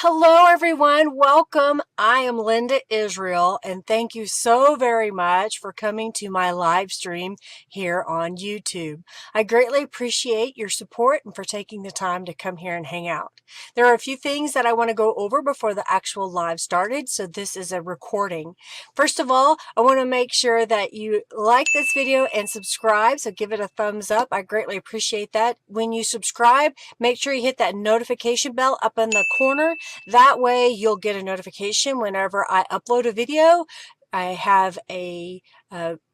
Hello, everyone. Welcome. I am Linda Israel, and thank you so very much for coming to my live stream here on YouTube. I greatly appreciate your support and for taking the time to come here and hang out. There are a few things that I want to go over before the actual live started, so this is a recording. First of all, I want to make sure that you like this video and subscribe, so give it a thumbs up. I greatly appreciate that. When you subscribe, make sure you hit that notification bell up in the corner. That way you'll get a notification whenever I upload a video. I have a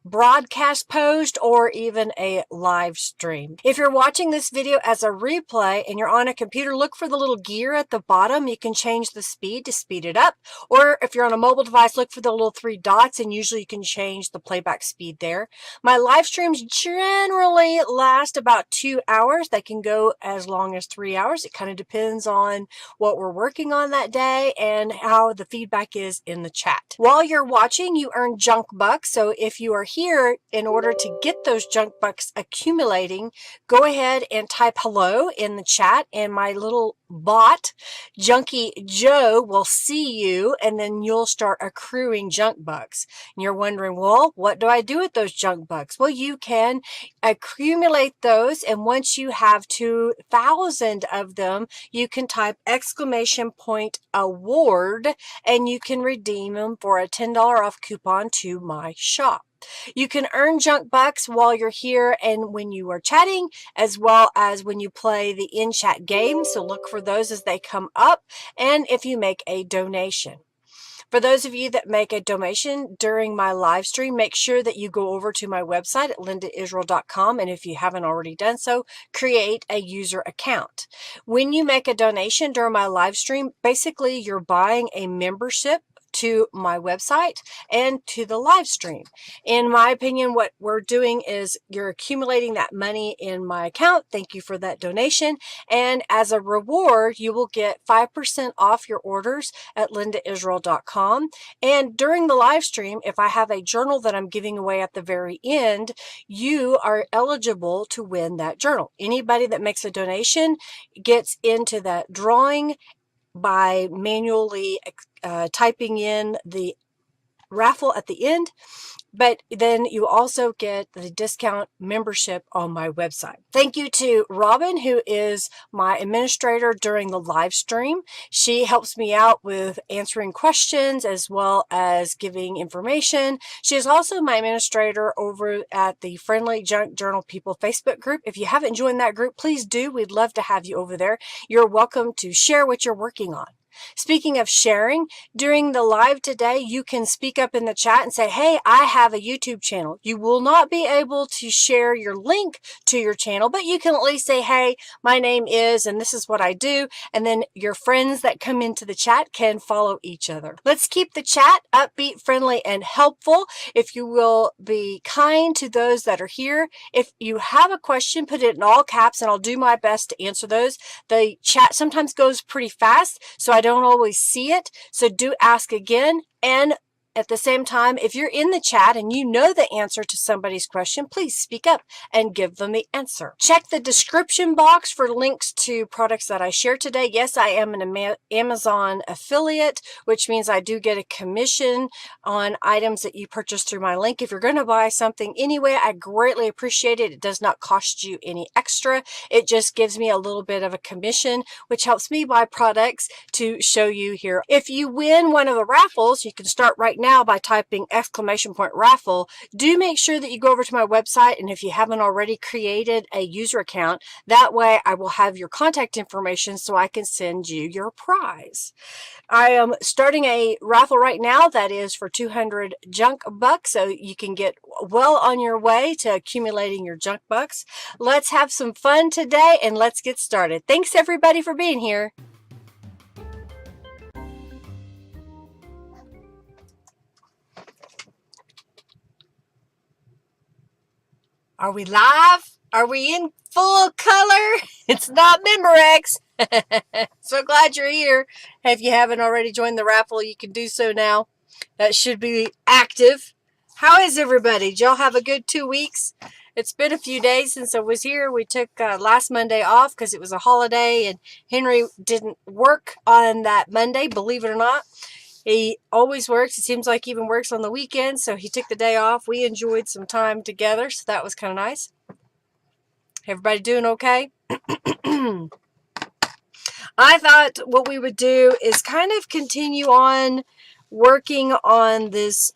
broadcast post or even a live stream. If you're watching this video as a replay and you're on a computer, look for the little gear at the bottom. You can change the speed to speed it up. Or if you're on a mobile device, look for the little three dots and usually you can change the playback speed there. My live streams generally last about 2 hours. They can go as long as 3 hours. It kind of depends on what we're working on that day and how the feedback is in the chat. While you're watching, you earn junk bucks. So if you are here in order to get those junk bucks accumulating, go ahead and type hello in the chat and my little bot, Junkie Joe, will see you and then you'll start accruing junk bucks. And you're wondering, well, what do I do with those junk bucks? Well, you can accumulate those, and once you have 2,000 of them, you can type !award and you can redeem them for a $10 off coupon to my shop. You can earn junk bucks while you're here and when you are chatting, as well as when you play the in-chat game. So look for those as they come up, and if you make a donation. For those of you that make a donation during my live stream, make sure that you go over to my website at lindaisrael.com, and if you haven't already done so, create a user account. When you make a donation during my live stream, basically you're buying a membership to my website and to the live stream. In my opinion, what we're doing is you're accumulating that money in my account. Thank you for that donation. And as a reward, you will get 5% off your orders at lindaisrael.com. And during the live stream, if I have a journal that I'm giving away at the very end, you are eligible to win that journal. Anybody that makes a donation gets into that drawing by manually typing in the raffle at the end, but then you also get the discount membership on my website. Thank you to Robin, who is my administrator during the live stream. She helps me out with answering questions as well as giving information. She is also my administrator over at the Friendly Junk Journal People Facebook group. If you haven't joined that group, please do. We'd love to have you over there. You're welcome to share what you're working on. Speaking of sharing, during the live today, you can speak up in the chat and say, hey, I have a YouTube channel. You will not be able to share your link to your channel, but you can at least say, hey, my name is, and this is what I do. And then your friends that come into the chat can follow each other. Let's keep the chat upbeat, friendly, and helpful. If you will be kind to those that are here. If you have a question, put it in all caps and I'll do my best to answer those. The chat sometimes goes pretty fast, so I don't always see it, so do ask again. And at the same time, if you're in the chat and you know the answer to somebody's question, please speak up and give them the answer. Check the description box for links to products that I share today. Yes, I am an Amazon affiliate, which means I do get a commission on items that you purchase through my link. If you're going to buy something anyway, I greatly appreciate it. It does not cost you any extra. It just gives me a little bit of a commission, which helps me buy products to show you here. If you win one of the raffles, you can start right now by typing !raffle. Do make sure that you go over to my website, and if you haven't already created a user account, that way I will have your contact information so I can send you your prize. I am starting a raffle right now that is for 200 junk bucks, so you can get well on your way to accumulating your junk bucks. Let's have some fun today and let's get started. Thanks everybody for being here. Are we live? Are we in full color? It's not Memorex. So glad you're here. If you haven't already joined the raffle, you can do so now. That should be active. How is everybody? Did y'all have a good 2 weeks? It's been a few days since I was here. We took last Monday off because it was a holiday and Henry didn't work on that Monday, believe it or not. He always works. It seems like he even works on the weekends, so he took the day off. We enjoyed some time together, so that was kind of nice. Everybody doing okay? I thought what we would do is kind of continue on working on this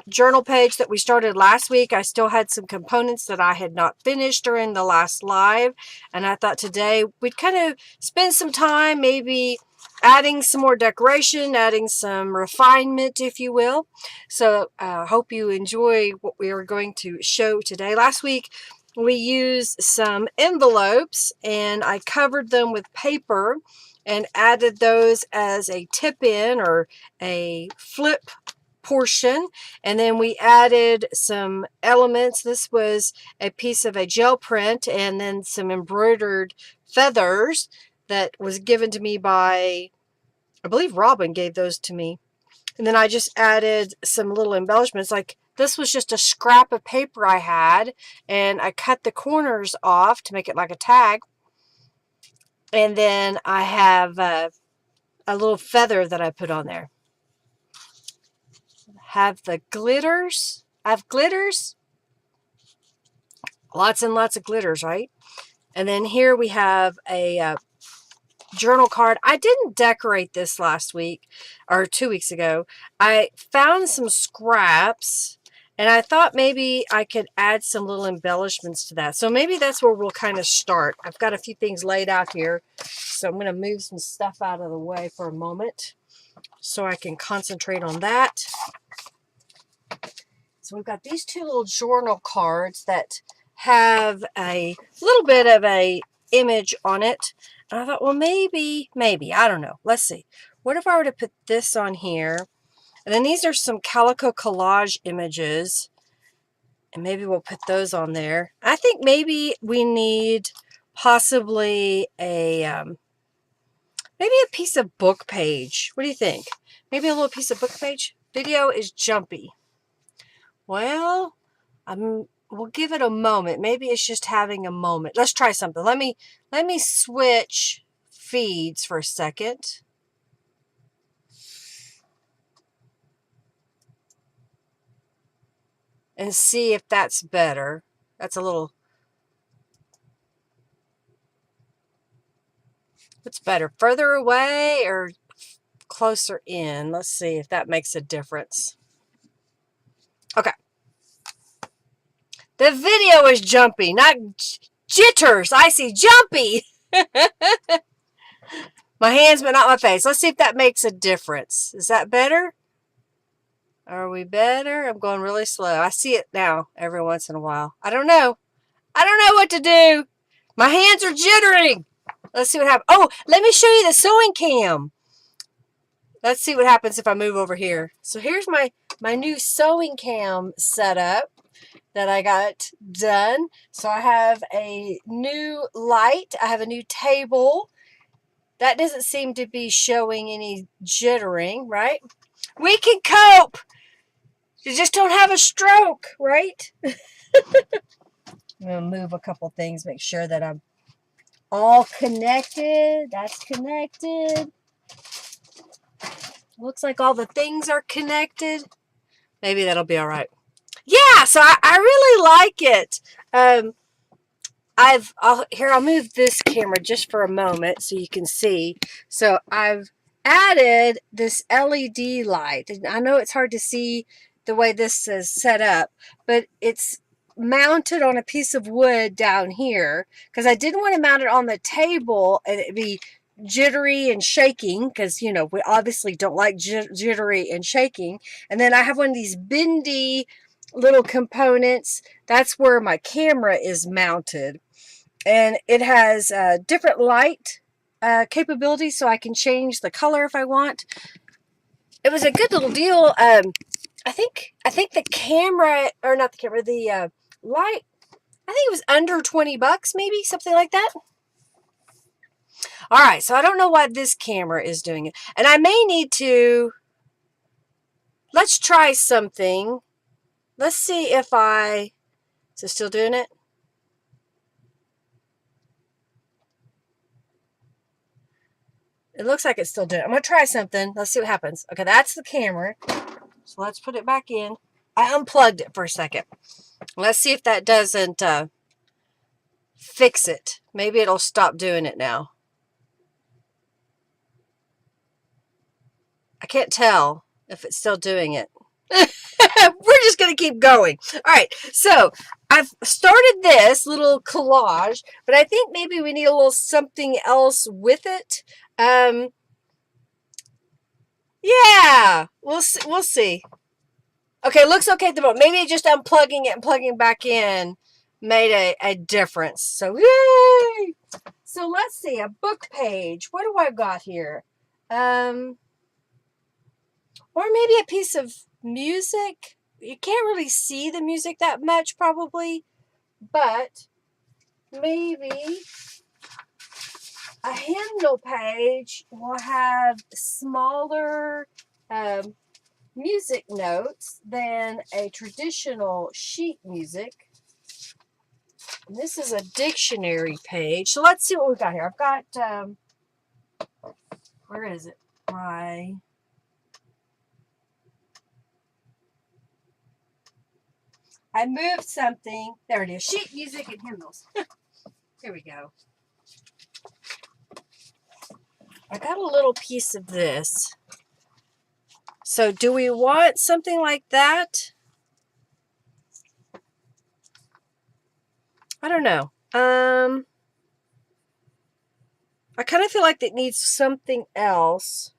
journal page that we started last week. I still had some components that I had not finished during the last live, and I thought today we'd kind of spend some time maybe adding some more decoration, adding some refinement, if you will. So I hope you enjoy what we are going to show today. Last week we used some envelopes and I covered them with paper and added those as a tip-in or a flip portion, and then we added some elements. This was a piece of a gel print and then some embroidered feathers that was given to me by, I believe Robin gave those to me. And then I just added some little embellishments. Like this was just a scrap of paper I had, and I cut the corners off to make it like a tag. And then I have a little feather that I put on there. Have the glitters. I have glitters. Lots and lots of glitters, right? And then here we have a journal card. I didn't decorate this last week or 2 weeks ago. I found some scraps and I thought maybe I could add some little embellishments to that. So maybe that's where we'll kind of start. I've got a few things laid out here. So I'm going to move some stuff out of the way for a moment so I can concentrate on that. So we've got these two little journal cards that have a little bit of a image on it. And I thought, well, maybe, I don't know. Let's see. What if I were to put this on here? And then these are some calico collage images. And maybe we'll put those on there. I think maybe we need possibly maybe a piece of book page. What do you think? Maybe a little piece of book page? Video is jumpy. Well, we'll give it a moment. Maybe it's just having a moment. Let's try something. Let me switch feeds for a second. And see if that's better. That's a little... What's better? Further away or closer in? Let's see if that makes a difference. Okay. The video is jumpy, not jitters. I see jumpy. My hands, but not my face. Let's see if that makes a difference. Is that better? Are we better? I'm going really slow. I see it now every once in a while. I don't know. I don't know what to do. My hands are jittering. Let's see what happens. Oh, let me show you the sewing cam. Let's see what happens if I move over here. So here's my new sewing cam setup that I got done. So I have a new light. I have a new table. That doesn't seem to be showing any jittering, right? We can cope. You just don't have a stroke, right? I'm going to move a couple things, make sure that I'm all connected. That's connected. Looks like all the things are connected. Maybe that'll be all right. Yeah, so I really like it. I'll move this camera just for a moment so you can see. So I've added this LED light. And I know it's hard to see the way this is set up, but it's mounted on a piece of wood down here because I didn't want to mount it on the table and it'd be jittery and shaking because, you know, we obviously don't like jittery and shaking. And then I have one of these bendy little components. That's where my camera is mounted. And it has different light capabilities so I can change the color if I want. It was a good little deal. I think the camera, or not the camera, the light, I think it was under 20 bucks, maybe, something like that. All right, so I don't know why this camera is doing it. And I may need to, let's try something. Let's see if is it still doing it? It looks like it's still doing it. I'm going to try something. Let's see what happens. Okay, that's the camera. So let's put it back in. I unplugged it for a second. Let's see if that doesn't fix it. Maybe it'll stop doing it now. I can't tell if it's still doing it. We're just going to keep going. All right, so I've started this little collage, but I think maybe we need a little something else with it. Yeah, we'll see. Okay, looks okay at the moment. Maybe just unplugging it and plugging back in made a difference. So, yay! So let's see, a book page. What do I got here? Or maybe a piece of music. You can't really see the music that much probably, but maybe a hymnal page will have smaller music notes than a traditional sheet music. And this is a dictionary page. So let's see what we've got here. I've got, where is it? I moved something. There it is. Sheet music and hymnals. Here we go. I got a little piece of this. So do we want something like that? I don't know. I kind of feel like it needs something else.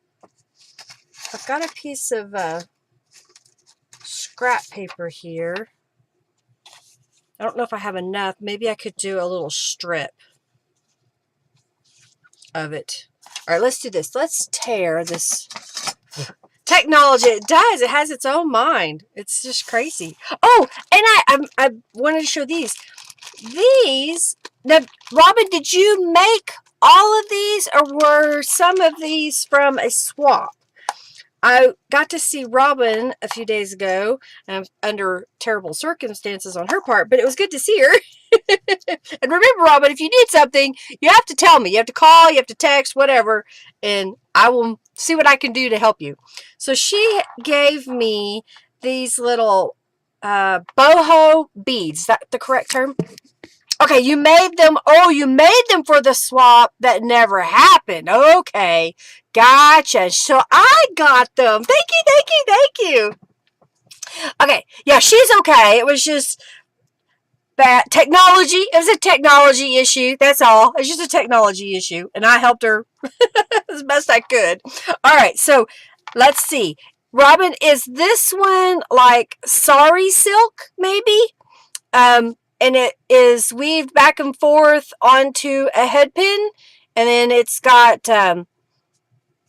I've got a piece of scrap paper here. I don't know if I have enough. Maybe I could do a little strip of it. All right, let's do this. Let's tear this technology. It does. It has its own mind. It's just crazy. Oh, and I wanted to show these. Now, Robin, did you make all of these, or were some of these from a swap? I got to see Robin a few days ago, under terrible circumstances on her part, but it was good to see her. And remember, Robin, if you need something, you have to tell me. You have to call, you have to text, whatever, and I will see what I can do to help you. So she gave me these little boho beads. Is that the correct term? Okay, you made them. Oh, you made them for the swap that never happened. Okay, gotcha. So I got them. Thank you, thank you, thank you. Okay, yeah, she's okay. It was just that technology. It was a technology issue. That's all. It's just a technology issue, and I helped her as best I could. All right, so let's see. Robin, is this one like sari silk, maybe? And it is weaved back and forth onto a head pin, and then it's got a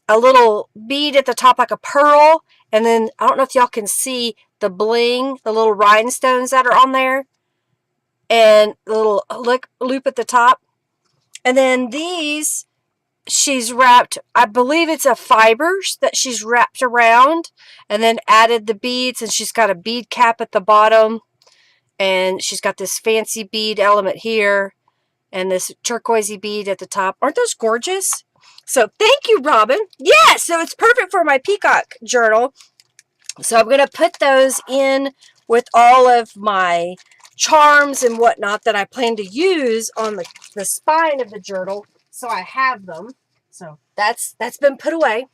little bead at the top like a pearl, and then I don't know if y'all can see the bling, the little rhinestones that are on there, and the little loop at the top. And then these, she's wrapped, I believe it's a fibers that she's wrapped around, and then added the beads, and she's got a bead cap at the bottom. And she's got this fancy bead element here and this turquoisey bead at the top. Aren't those gorgeous? So thank you, Robin. Yes, so it's perfect for my Peacock journal. So I'm going to put those in with all of my charms and whatnot that I plan to use on the spine of the journal. So I have them. So that's been put away.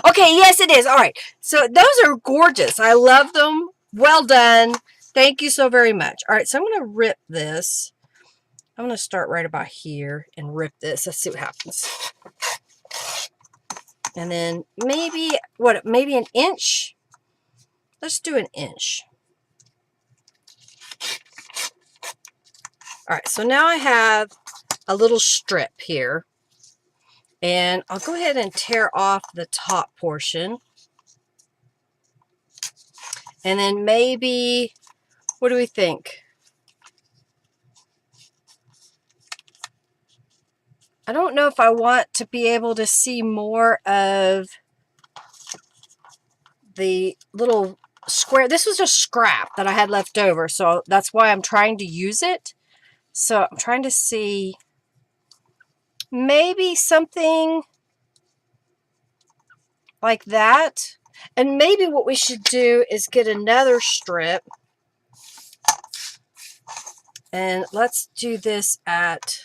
Okay, yes, it is. All right. So those are gorgeous. I love them. Well done. Thank you so very much. All right, so I'm going to rip this. I'm going to start right about here and rip this. Let's see what happens. And then maybe an inch? Let's do an inch. All right, so now I have a little strip here. And I'll go ahead and tear off the top portion. And then maybe, what do we think? I don't know if I want to be able to see more of the little square. This was just scrap that I had left over, so that's why I'm trying to use it. So I'm trying to see, maybe something like that. And maybe what we should do is get another strip. And let's do this at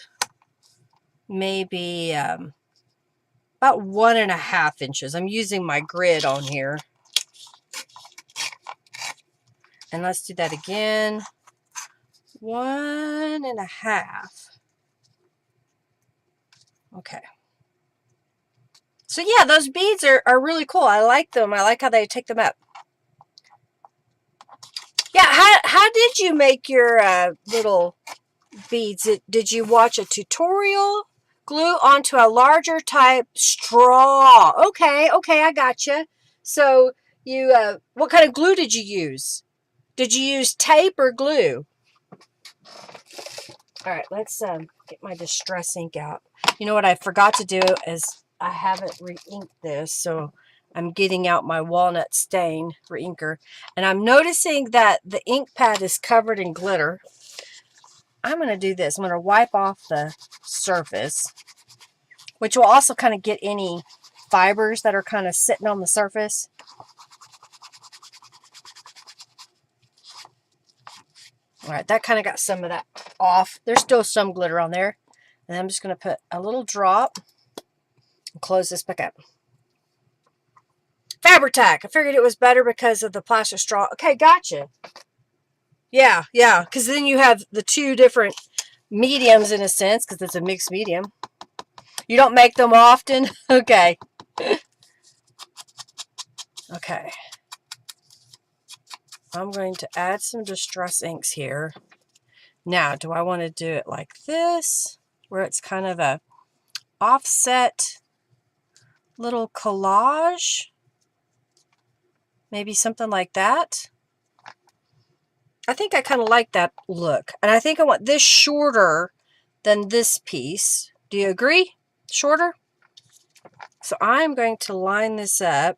maybe about 1.5 inches. I'm using my grid on here. And let's do that again. 1.5. Okay. So yeah, those beads are really cool. I like them. I like how they take them up. Yeah, how did you make your little beads? Did you watch a tutorial? Glue onto a larger type straw. Okay, I gotcha. So you, what kind of glue did you use? Did you use tape or glue? All right, let's get my distress ink out. You know what I forgot to do is I haven't re-inked this, so I'm getting out my walnut stain re-inker. And I'm noticing that the ink pad is covered in glitter. I'm going to do this. I'm going to wipe off the surface, which will also kind of get any fibers that are kind of sitting on the surface. All right, that kind of got some of that off. There's still some glitter on there. And I'm just going to put a little drop and close this back up. Fabri-Tac. I figured it was better because of the plastic straw. Okay, gotcha. Yeah, because then you have the two different mediums in a sense, because it's a mixed medium. You don't make them often? Okay. Okay. I'm going to add some distress inks here. Now, do I want to do it like this, where it's kind of a offset little collage? Maybe something like that. I think I kind of like that look. And I think I want this shorter than this piece. Do you agree? Shorter? So I'm going to line this up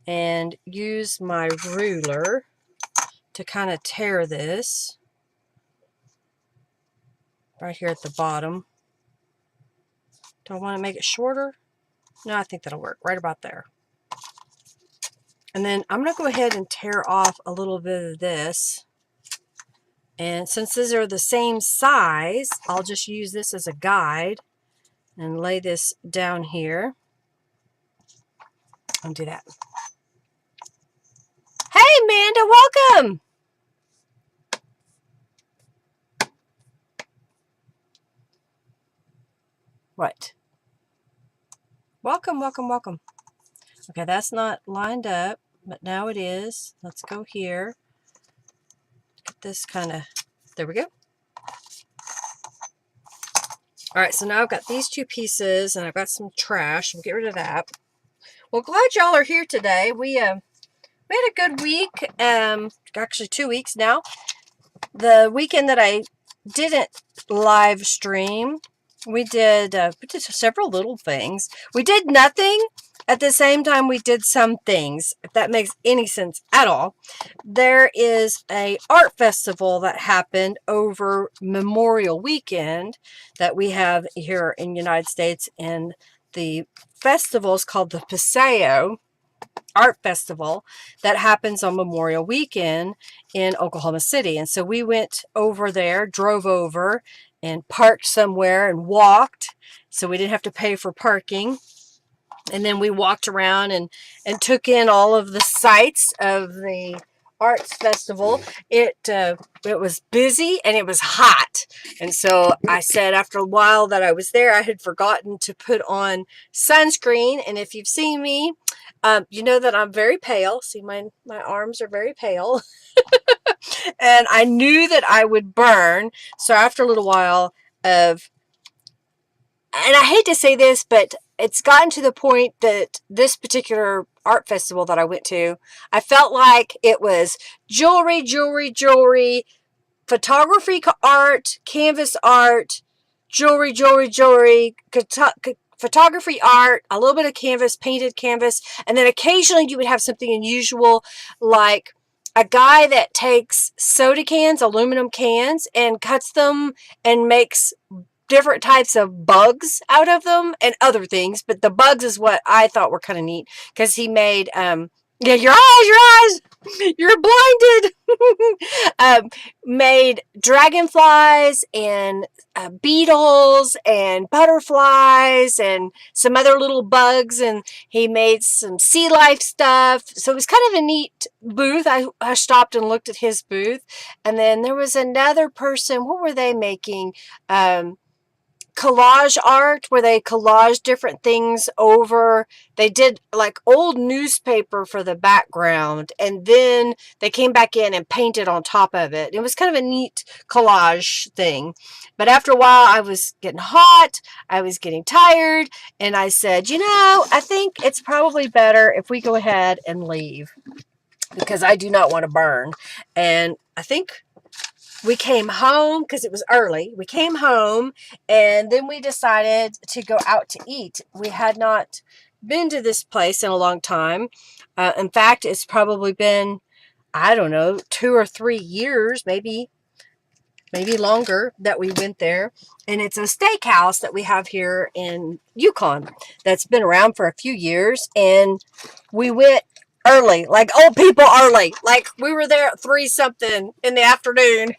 and use my ruler to kind of tear this right here at the bottom. Do I want to make it shorter? No, I think that'll work right about there. And then I'm going to go ahead and tear off a little bit of this. And since these are the same size, I'll just use this as a guide and lay this down here and do that. Hey, Amanda, welcome. What? Welcome, welcome, welcome. Okay, that's not lined up, but now it is. Let's go here. Get this kind of, there we go. All right, so now I've got these two pieces and I've got some trash. We'll get rid of that. Well, glad y'all are here today. We had a good week, actually 2 weeks now. The weekend that I didn't live stream, we did several little things. We did nothing. At the same time, we did some things, if that makes any sense at all. There is a art festival that happened over Memorial Weekend that we have here in the United States, and the festival is called the Paseo Art Festival that happens on Memorial Weekend in Oklahoma City. And so we went over there, drove over, and parked somewhere and walked, so we didn't have to pay for parking. And then we walked around and took in all of the sights of the arts festival. It was busy and it was hot. And so I said after a while that I was there, I had forgotten to put on sunscreen. And if you've seen me, you know that I'm very pale. See, my arms are very pale. And I knew that I would burn. So after a little while of, and I hate to say this, but it's gotten to the point that this particular art festival that I went to, I felt like it was jewelry, photography art, canvas art, jewelry, photography art, a little bit of canvas, painted canvas, and then occasionally you would have something unusual like a guy that takes soda cans, aluminum cans, and cuts them and makes different types of bugs out of them and other things, but the bugs is what I thought were kind of neat because he made yeah, your eyes, you're blinded. um, Made dragonflies and beetles and butterflies and some other little bugs, and he made some sea life stuff. So it was kind of a neat booth. I stopped and looked at his booth, and then there was another person. What were they making? Collage art where they collage different things over. They did like old newspaper for the background, and then they came back in and painted on top of it. It was kind of a neat collage thing. But after a while, I was getting hot, I was getting tired, and I said, I think it's probably better if we go ahead and leave because I do not want to burn. And I think we came home because it was early. We came home and then we decided to go out to eat. We had not been to this place in a long time. In fact, it's probably been, I don't know, 2 or 3 years, maybe longer that we went there. And it's a steakhouse that we have here in Yukon that's been around for a few years. And we went early, like old people early. Like we were there at 3 something in the afternoon.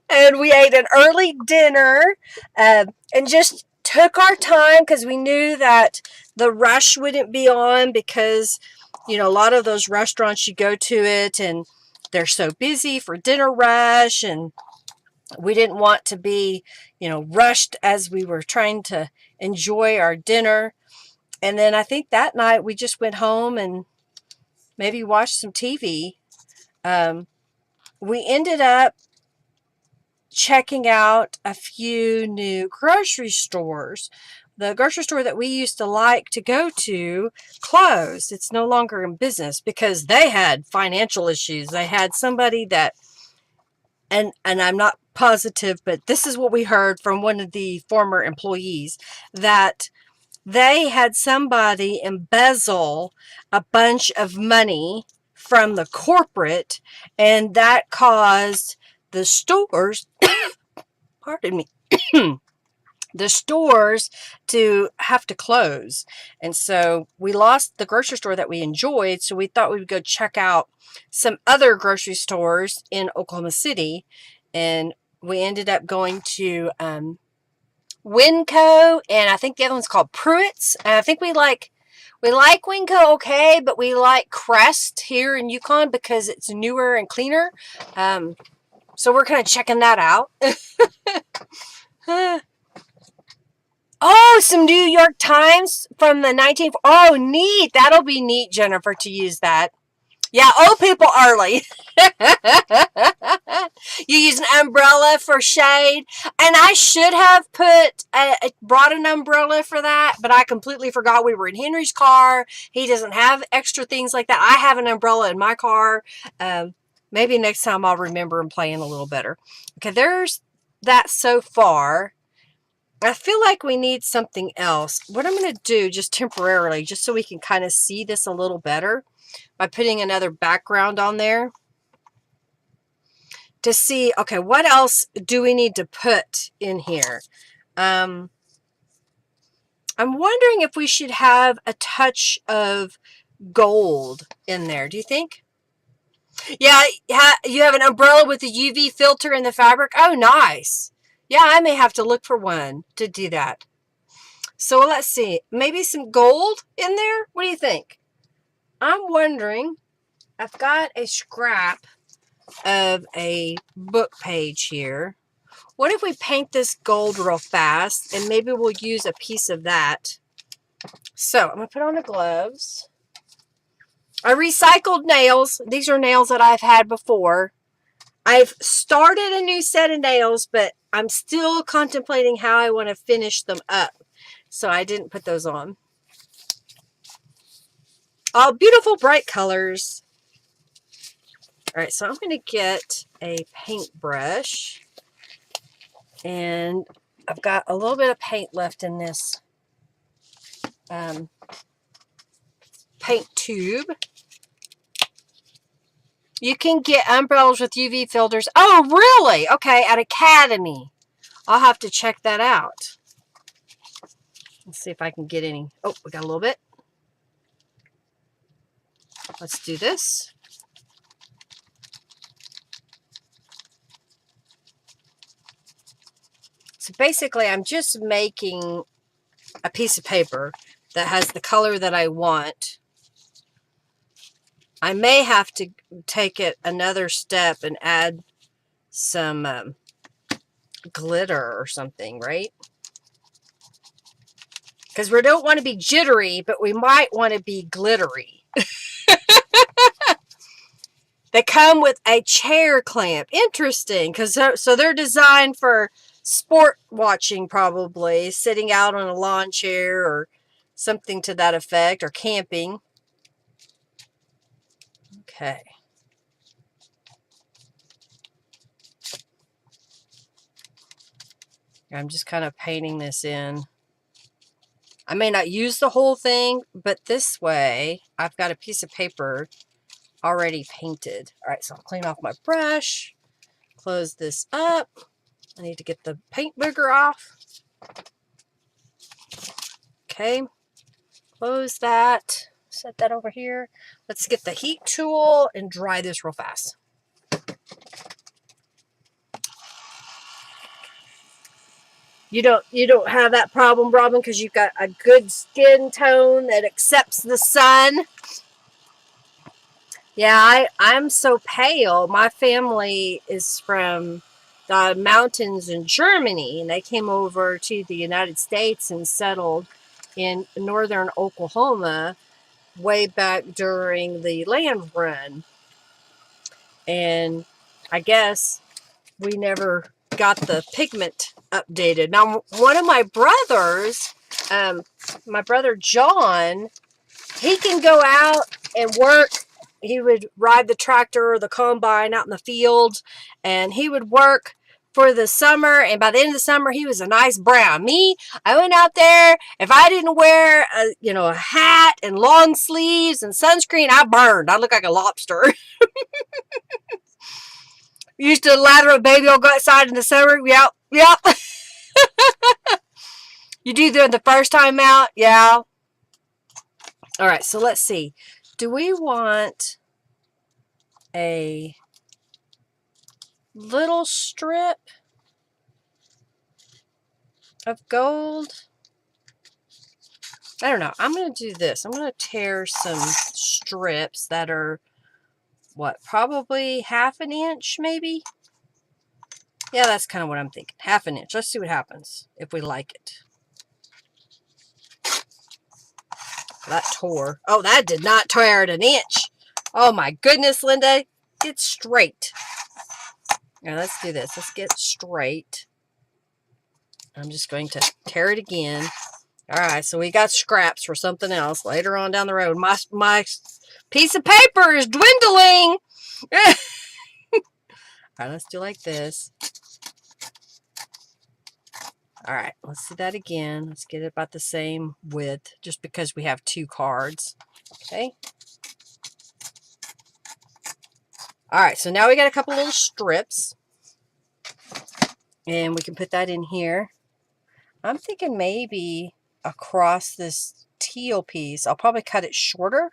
And we ate an early dinner and just took our time because we knew that the rush wouldn't be on because, a lot of those restaurants you go to it and they're so busy for dinner rush, and we didn't want to be, rushed as we were trying to enjoy our dinner. And then I think that night we just went home and maybe watched some TV. We ended up checking out a few new grocery stores. The grocery store that we used to like to go to closed. It's no longer in business because they had financial issues. They had somebody that, and I'm not positive, but this is what we heard from one of the former employees, that they had somebody embezzle a bunch of money from the corporate, and that caused the stores, pardon me, the stores to have to close. And so we lost the grocery store that we enjoyed. So we thought we would go check out some other grocery stores in Oklahoma City. And we ended up going to Winco, and I think the other one's called Pruitt's. And I think we like Winco, okay, but we like Crest here in Yukon because it's newer and cleaner. So we're kind of checking that out. Oh, some New York Times from the 19th. Oh, neat. That'll be neat, Jennifer, to use that. Yeah, old people early. You use an umbrella for shade. And I should have brought an umbrella for that, but I completely forgot. We were in Henry's car. He doesn't have extra things like that. I have an umbrella in my car. Maybe next time I'll remember and plan a little better. Okay, there's that so far. I feel like we need something else. What I'm going to do just temporarily, just so we can kind of see this a little better, by putting another background on there to see, okay, what else do we need to put in here? I'm wondering if we should have a touch of gold in there. Do you think? Yeah, you have an umbrella with a UV filter in the fabric. Oh, nice. Yeah, I may have to look for one to do that. So let's see. Maybe some gold in there? What do you think? I'm wondering, I've got a scrap of a book page here. What if we paint this gold real fast, and maybe we'll use a piece of that. So I'm going to put on the gloves. I recycled nails. These are nails that I've had before. I've started a new set of nails, but I'm still contemplating how I want to finish them up. So I didn't put those on. All beautiful bright colors. All right, so I'm going to get a paintbrush. And I've got a little bit of paint left in this paint tube. You can get umbrellas with UV filters. Oh, really? Okay, at Academy. I'll have to check that out. Let's see if I can get any. Oh, we got a little bit. Let's do this. So basically, I'm just making a piece of paper that has the color that I want. I may have to take it another step and add some glitter or something, right? Because we don't want to be jittery, but we might want to be glittery. They come with a chair clamp. Interesting, because so they're designed for sport watching, probably sitting out on a lawn chair or something to that effect, or camping. Okay. I'm just kind of painting this in. I may not use the whole thing, but this way I've got a piece of paper already painted. All right, so I'll clean off my brush, close this up. I need to get the paint booger off. Okay, close that, set that over here. Let's get the heat tool and dry this real fast. You don't have that problem, Robin, because you've got a good skin tone that accepts the sun. Yeah, I'm so pale. My family is from the mountains in Germany, and they came over to the United States and settled in northern Oklahoma way back during the land run. And I guess we never got the pigment updated. Now, one of my brothers, my brother John, he can go out and work. He would ride the tractor or the combine out in the field, and he would work for the summer, and by the end of the summer he was a nice brown. Me, I went out there, if I didn't wear a hat and long sleeves and sunscreen, I burned. I looked like a lobster. Used to lather a baby, I'll go outside in the summer. Yep. You do that the first time out? Yeah. All right, so let's see. Do we want a little strip of gold? I don't know. I'm going to do this. I'm going to tear some strips that are, what, probably half an inch, maybe? Yeah, that's kind of what I'm thinking. Half an inch. Let's see what happens if we like it. That tore. Oh, that did not tear at an inch. Oh, my goodness, Linda. Get straight. Now, let's do this. Let's get straight. I'm just going to tear it again. All right, so we got scraps for something else later on down the road. My piece of paper is dwindling. All right, let's do like this. All right, let's do that again. Let's get it about the same width, just because we have two cards. Okay. All right, so now we got a couple little strips, and we can put that in here. I'm thinking maybe across this teal piece, I'll probably cut it shorter.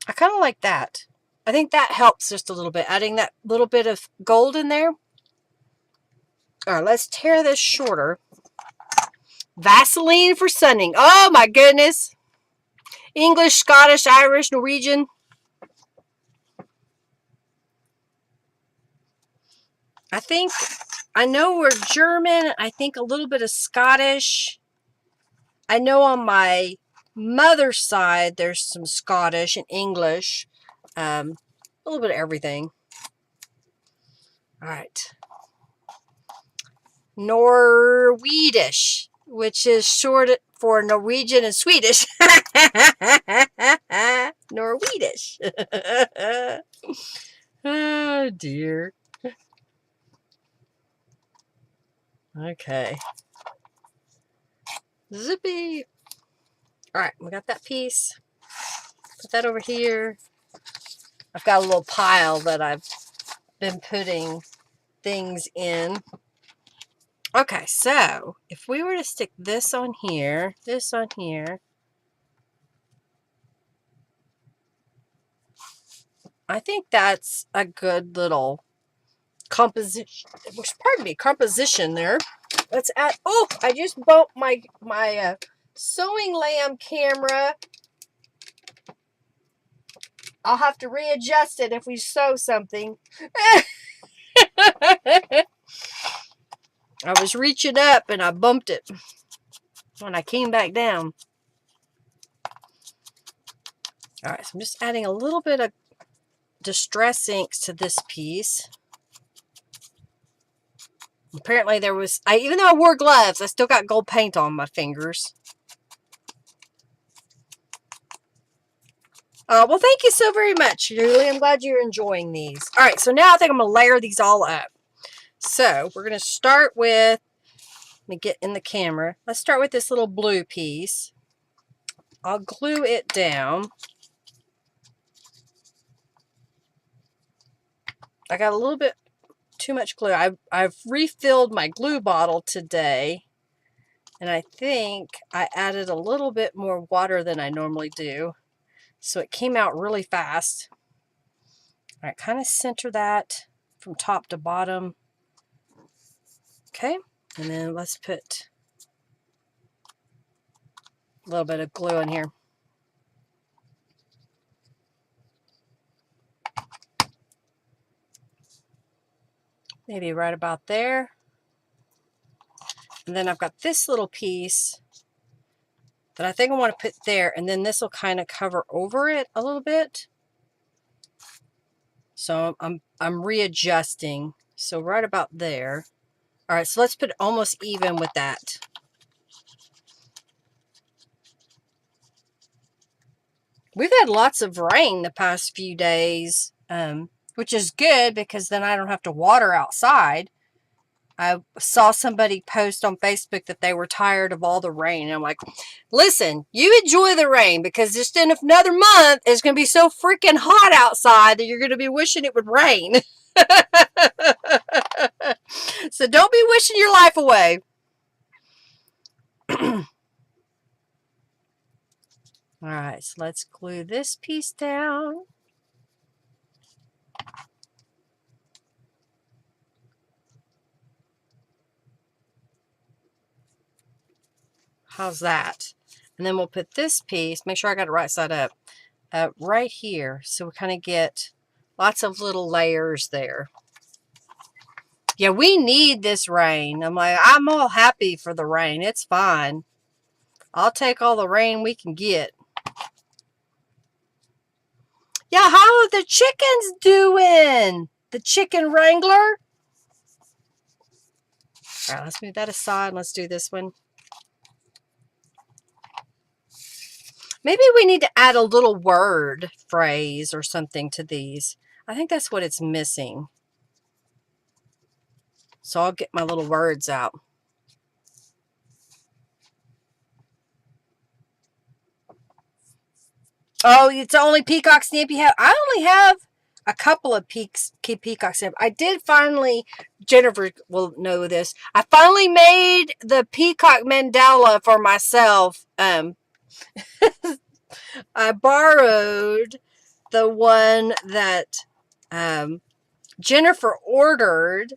I kind of like that. I think that helps just a little bit, adding that little bit of gold in there. All right, let's tear this shorter. Vaseline for sunning. Oh my goodness. English, Scottish, Irish, Norwegian. I know we're German. I think a little bit of Scottish. I know on my mother's side there's some Scottish and English. A little bit of everything. All right. Norwedish, which is short for Norwegian and Swedish. Norwedish. Oh, dear. Okay. Zippy. All right, we got that piece. Put that over here. I've got a little pile that I've been putting things in. Okay, so if we were to stick this on here, I think that's a good little composition. Pardon me, composition there. Let's add. Oh, I just bumped my sewing lamb camera. I'll have to readjust it if we sew something. I was reaching up and I bumped it when I came back down. All right, so I'm just adding a little bit of distress inks to this piece. Apparently there was, even though I wore gloves, I still got gold paint on my fingers. Well, thank you so very much, Julie. I'm glad you're enjoying these. All right, so now I think I'm going to layer these all up. So we're going to start with, let me get in the camera. Let's start with this little blue piece. I'll glue it down. I got a little bit too much glue. I've refilled my glue bottle today, and I think I added a little bit more water than I normally do. So it came out really fast. All right, kind of center that from top to bottom. Okay, and then let's put a little bit of glue in here. Maybe right about there. And then I've got this little piece that I think I want to put there, and then this will kind of cover over it a little bit. So I'm readjusting. So right about there. All right, so let's put it almost even with that. We've had lots of rain the past few days, which is good because then I don't have to water outside. I saw somebody post on Facebook that they were tired of all the rain. And I'm like, listen, you enjoy the rain because just in another month, it's going to be so freaking hot outside that you're going to be wishing it would rain. So don't be wishing your life away. All right, so let's glue this piece down. How's that? And then we'll put this piece, make sure I got it right side up, right here. So we kind of get lots of little layers there. Yeah, we need this rain. I'm all happy for the rain. It's fine. I'll take all the rain we can get. Yeah, how are the chickens doing? The chicken wrangler? All right, let's move that aside. Let's do this one. Maybe we need to add a little word phrase or something to these. I think that's what it's missing. So I'll get my little words out. Oh, it's only Peacock stamp you have? I only have a couple of Peacock stamp. I did finally, Jennifer will know this, I finally made the Peacock mandala for myself. I borrowed the one that Jennifer ordered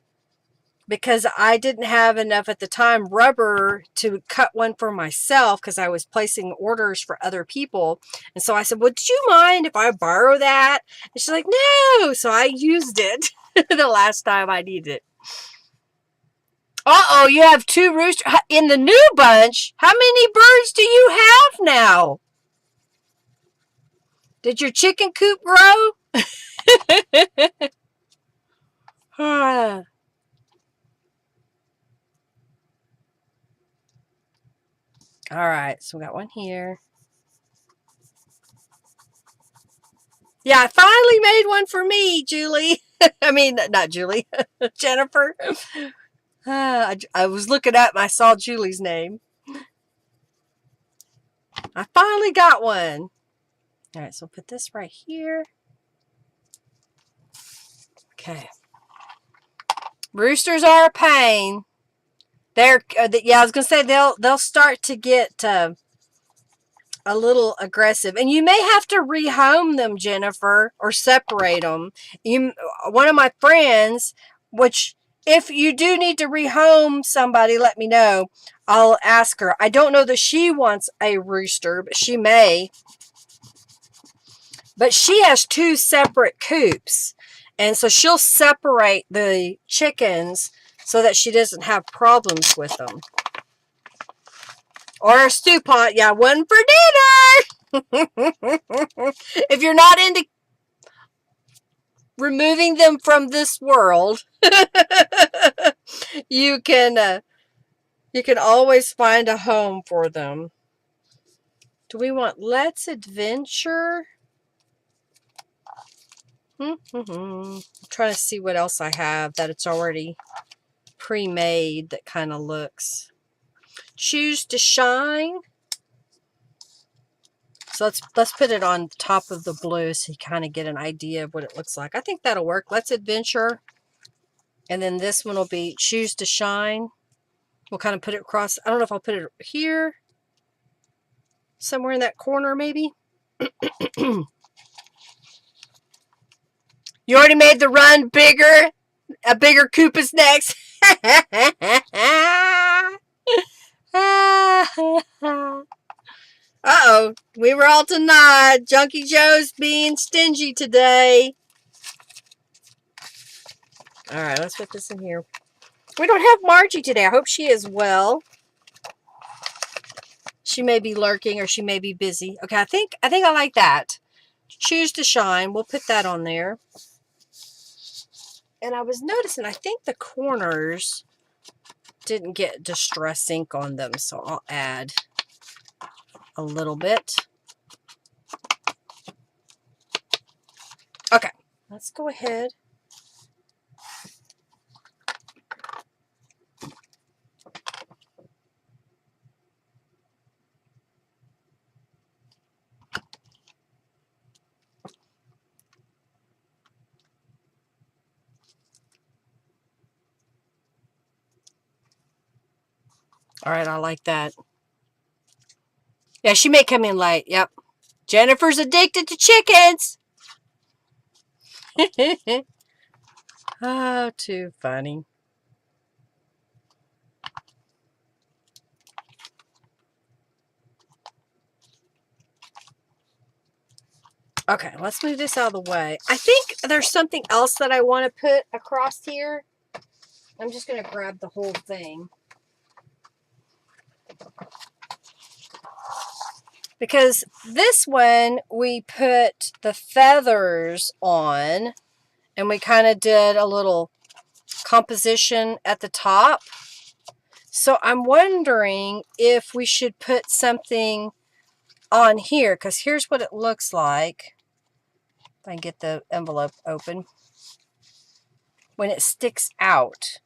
because I didn't have enough at the time rubber to cut one for myself because I was placing orders for other people. And so I said, would you mind if I borrow that? And she's like, no. So I used it the last time I needed it. Uh-oh, you have two roosters in the new bunch. How many birds do you have now? Did your chicken coop grow? All right, so we got one here. Yeah, I finally made one for me, Julie. I mean, not Julie, Jennifer. I was looking up and I saw Julie's name. I finally got one. All right, so put this right here. Okay. Roosters are a pain. They're yeah, I was gonna say they'll start to get a little aggressive, and you may have to rehome them, Jennifer, or separate them. One of my friends, which if you do need to rehome somebody, let me know. I'll ask her. I don't know that she wants a rooster, but she may. But she has 2 separate coops, and so she'll separate the chickens so that she doesn't have problems with them. Or a stew pot. Yeah, one for dinner. If you're not into removing them from this world, you can always find a home for them. Do we want Let's Adventure? I'm trying to see what else I have that it's already pre-made that kind of looks. Choose to Shine. So let's put it on top of the blue so you kind of get an idea of what it looks like. I think that'll work. Let's Adventure. And then this one will be Choose to Shine. We'll kind of put it across. I don't know if I'll put it here. Somewhere in that corner maybe. You already made the run bigger. A bigger coop is next. Uh-oh. We were all denied. Junkie Joe's being stingy today. Alright, let's put this in here. We don't have Margie today. I hope she is well. She may be lurking or she may be busy. Okay, I think I like that. Choose to Shine. We'll put that on there. And I was noticing, I think the corners didn't get distress ink on them, so I'll add a little bit. Okay, let's go ahead. All right, I like that. Yeah, she may come in late. Yep. Jennifer's addicted to chickens. Oh, too funny. Okay, let's move this out of the way. I think there's something else that I want to put across here. I'm just going to grab the whole thing. Because this one, we put the feathers on, and we kind of did a little composition at the top. So I'm wondering if we should put something on here, because here's what it looks like. If I can get the envelope open. When it sticks out.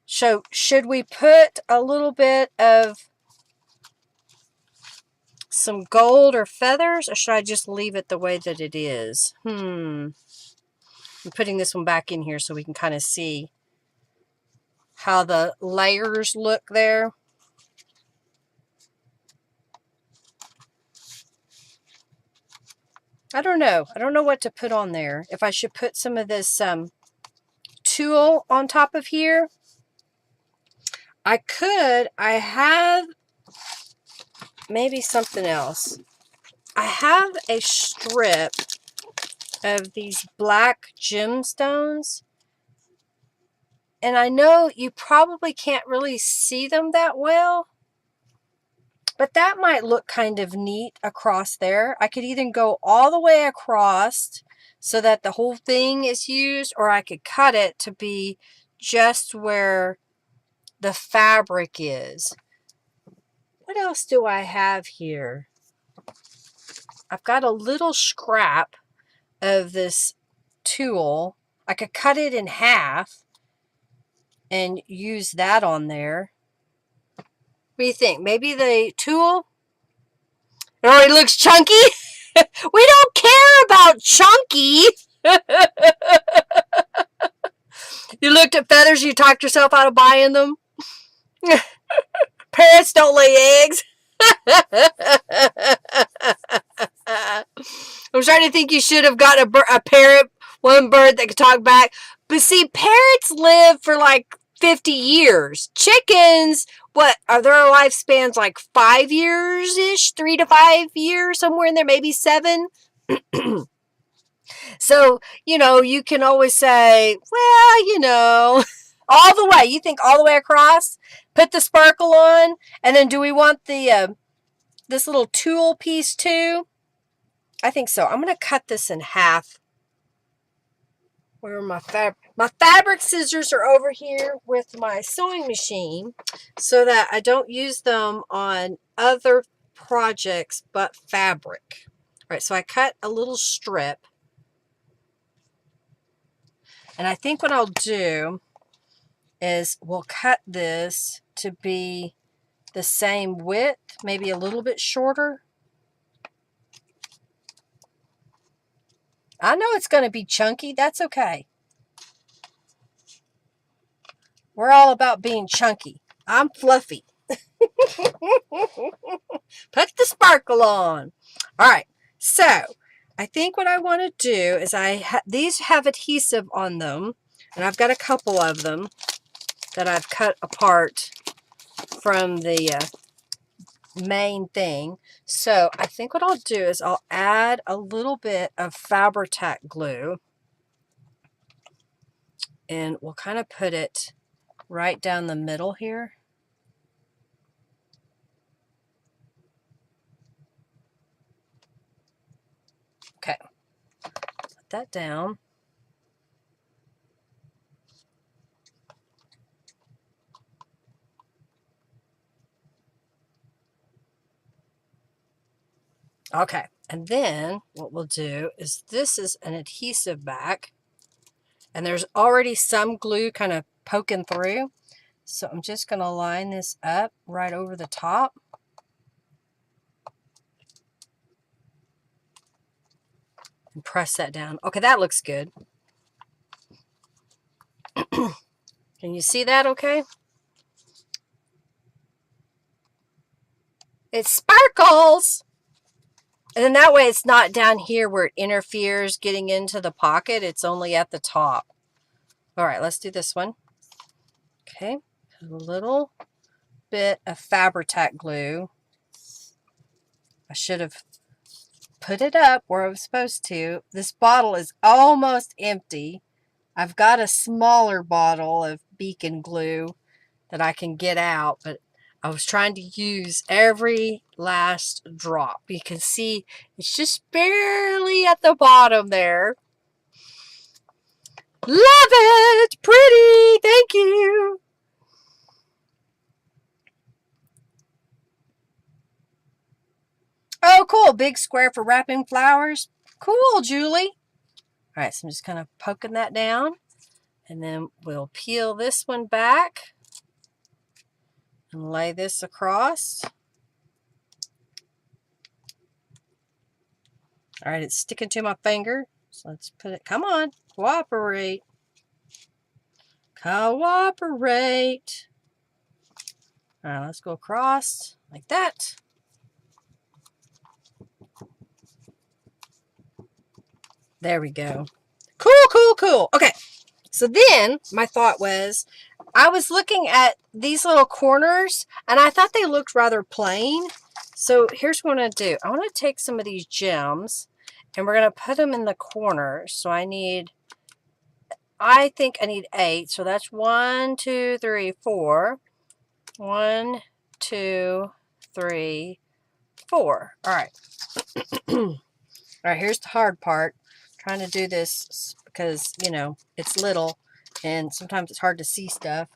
So should we put a little bit of some gold or feathers, or should I just leave it the way that it is? I'm putting this one back in here so we can kind of see how the layers look there. I don't know. I don't know what to put on there. If I should put some of this tulle on top of here. I could. I have maybe something else. I have a strip of these black gemstones. And I know you probably can't really see them that well. But that might look kind of neat across there. I could either go all the way across so that the whole thing is used, or I could cut it to be just where the fabric is. What else do I have here? I've got a little scrap of this tulle. I could cut it in half and use that on there. What do you think? Maybe the tulle? It already looks chunky. We don't care about chunky. You looked at feathers, you talked yourself out of buying them. Parrots don't lay eggs. I'm starting to think you should have got a parrot, one bird that could talk back. But see, parrots live for like 50 years. Chickens, what are their lifespans, like 5 years ish, 3 to 5 years, somewhere in there, maybe 7. So, you can always say, well, all the way. You think all the way across? Put the sparkle on, and then do we want the this little tool piece too? I think so. I'm going to cut this in half. Where are my fabric? My fabric scissors are over here with my sewing machine so that I don't use them on other projects but fabric. All right, so I cut a little strip. And I think what I'll do is we'll cut this to be the same width, maybe a little bit shorter. I know it's going to be chunky. That's okay. We're all about being chunky. I'm fluffy. Put the sparkle on. All right. So I think what I want to do is these have adhesive on them, and I've got a couple of them that I've cut apart from the main thing. So I think what I'll do is I'll add a little bit of Fabri-Tac glue, and we'll kind of put it right down the middle here. Okay, put that down. Okay, and then what we'll do is this is an adhesive back, and there's already some glue kind of poking through. So I'm just going to line this up right over the top. And press that down. Okay, that looks good. Can you see that okay? It sparkles! And then that way it's not down here where it interferes getting into the pocket. It's only at the top. All right, let's do this one. Okay, put a little bit of Fabri-Tac glue. I should have put it up where I was supposed to. This bottle is almost empty. I've got a smaller bottle of Beacon glue that I can get out, but I was trying to use every last drop. You can see it's just barely at the bottom there. Love it! Pretty! Thank you! Oh, cool. Big square for wrapping flowers. Cool, Julie. All right, so I'm just kind of poking that down. And then we'll peel this one back and lay this across. All right, it's sticking to my finger. So let's put it, come on, cooperate. Cooperate. All right, let's go across like that. There we go. Cool, cool, cool. Okay, so then my thought was, I was looking at these little corners and I thought they looked rather plain. So here's what I'm going to do. I want to take some of these gems and we're going to put them in the corners. So I think I need 8. So that's 1, 2, 3, 4. 1, 2, 3, 4. All right. All right, here's the hard part. I'm trying to do this because, it's little and sometimes it's hard to see stuff.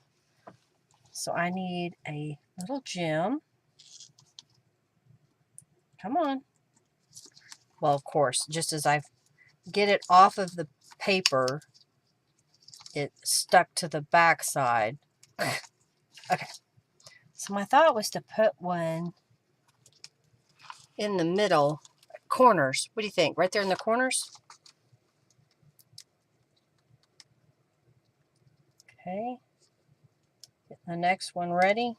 So I need a little gem. Come on. Well, of course, just as I get it off of the paper, it stuck to the back side. Okay. So my thought was to put one in the middle corners. What do you think? Right there in the corners? Okay. Get the next one ready.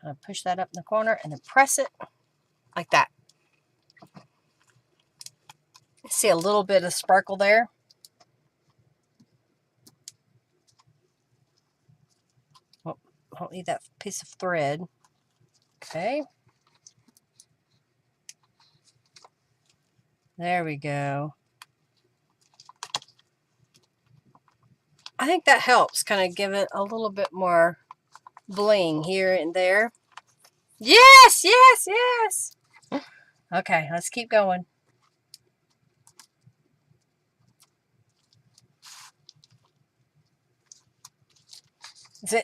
Kind of push that up in the corner and then press it like that. See a little bit of sparkle there? Oh, I don't need that piece of thread. Okay. There we go. I think that helps kind of give it a little bit more bling here and there. Yes, yes, yes. Okay, let's keep going.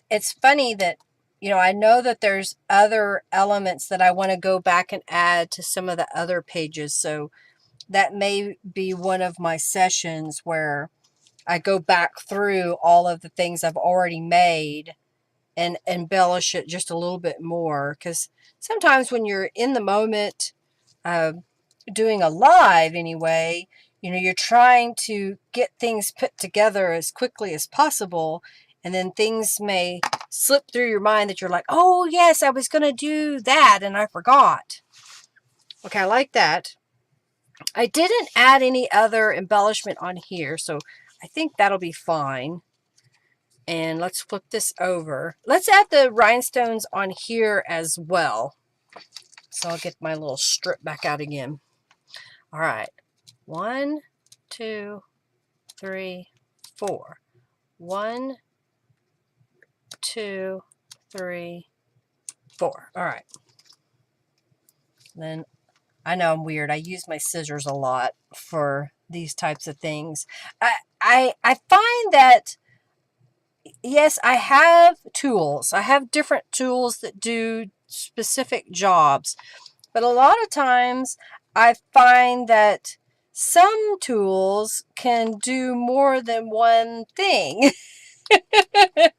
It's funny that, you know, I know that there's other elements that I want to go back and add to some of the other pages. So that may be one of my sessions where I go back through all of the things I've already made and embellish it just a little bit more. Because sometimes when you're in the moment, doing a live anyway, you know, you're trying to get things put together as quickly as possible, and then things may slip through your mind that you're like, oh yes, I was going to do that and I forgot. Okay, I like that. I didn't add any other embellishment on here, so I think that'll be fine. And let's flip this over. Let's add the rhinestones on here as well. So I'll get my little strip back out again. All right. 1, 2, 3, 4. 1, 2, 3, 4. All right. Then I know I'm weird. I use my scissors a lot for these types of things. I find that, yes, I have tools. I have different tools that do specific jobs. But a lot of times I find that some tools can do more than one thing. All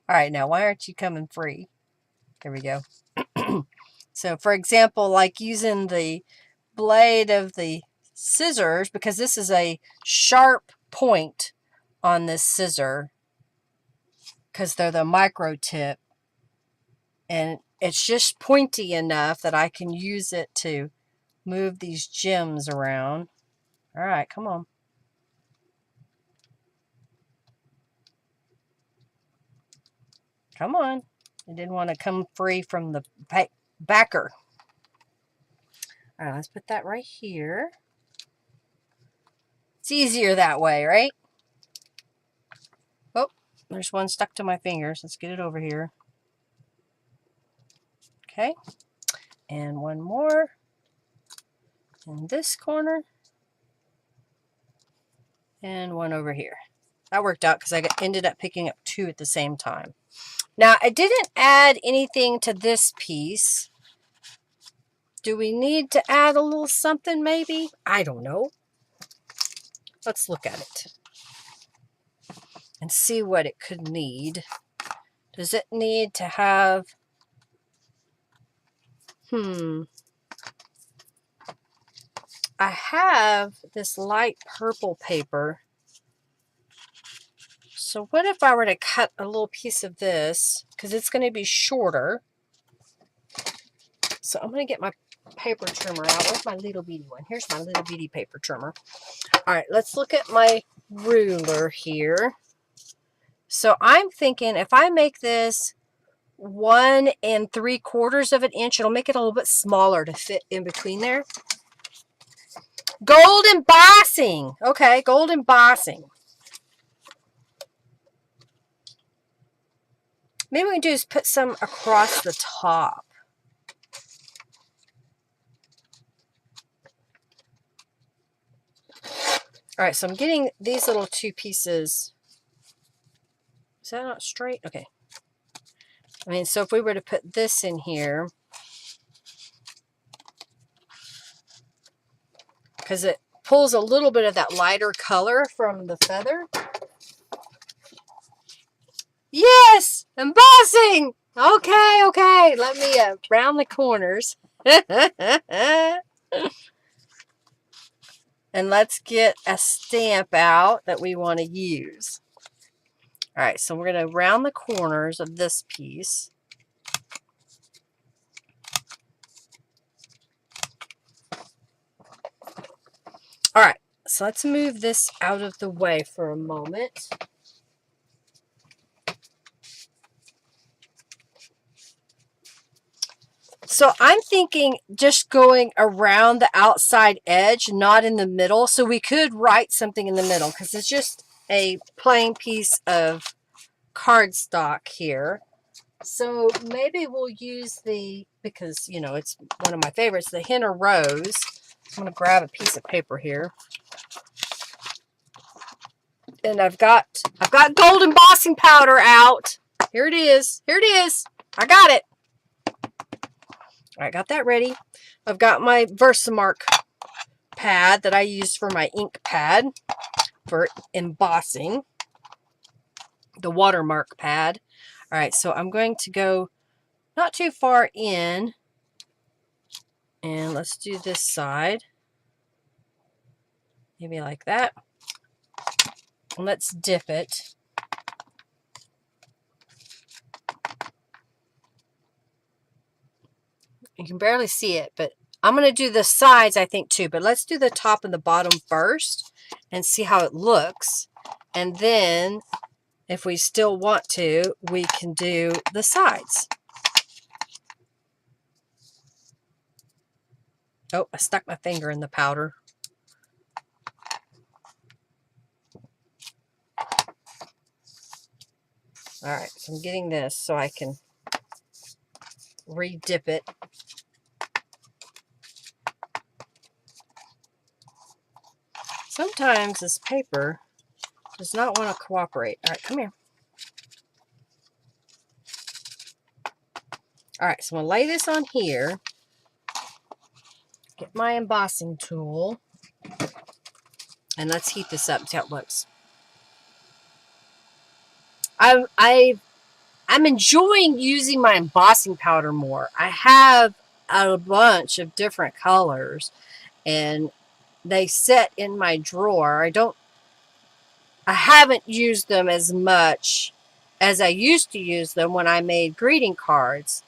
right, now why aren't you coming free? There we go. So for example, like using the blade of the scissors, because this is a sharp point on this scissor, because they're the micro tip, and it's just pointy enough that I can use it to move these gems around. All right, come on. Come on. I didn't want to come free from the backer. All right, let's put that right here. It's easier that way, right? Oh, there's one stuck to my fingers. Let's get it over here. Okay. And one more in this corner. And one over here. That worked out because I ended up picking up 2 at the same time. Now, I didn't add anything to this piece. Do we need to add a little something maybe? I don't know. Let's look at it and see what it could need. Does it need to have... I have this light purple paper. So what if I were to cut a little piece of this? Because it's going to be shorter. So I'm going to get my paper trimmer out. Where's my little bitty one? Here's my little bitty paper trimmer. All right, let's look at my ruler here. So I'm thinking if I make this 1 3/4 of an inch, it'll make it a little bit smaller to fit in between there. Gold embossing. Okay, gold embossing. Maybe we can do is put some across the top. All right, so I'm getting these little 2 pieces. Is that not straight? Okay. I mean, so if we were to put this in here, because it pulls a little bit of that lighter color from the feather. Yes! Embossing! Okay, okay. Let me round the corners. And let's get a stamp out that we want to use. All right, so we're going to round the corners of this piece. All right, so let's move this out of the way for a moment. So I'm thinking just going around the outside edge, not in the middle. So we could write something in the middle because it's just a plain piece of cardstock here. So maybe we'll use the, because, you know, it's one of my favorites, the Henna Rose. I'm going to grab a piece of paper here. And I've got gold embossing powder out. Here it is. Here it is. I got it. I got that ready. I've got my Versamark pad that I use for my ink pad for embossing. The watermark pad. All right, so I'm going to go not too far in. And let's do this side. Maybe like that. And let's dip it. You can barely see it, but I'm going to do the sides, I think, too. But let's do the top and the bottom first and see how it looks. And then, if we still want to, we can do the sides. Oh, I stuck my finger in the powder. All right, so I'm getting this so I can re-dip it. Sometimes this paper does not want to cooperate. All right, come here. All right, so I'm going to lay this on here. Get my embossing tool. And let's heat this up and see how it looks. I'm enjoying using my embossing powder more. I have a bunch of different colors and they sit in my drawer. I haven't used them as much as I used to use them when I made greeting cards.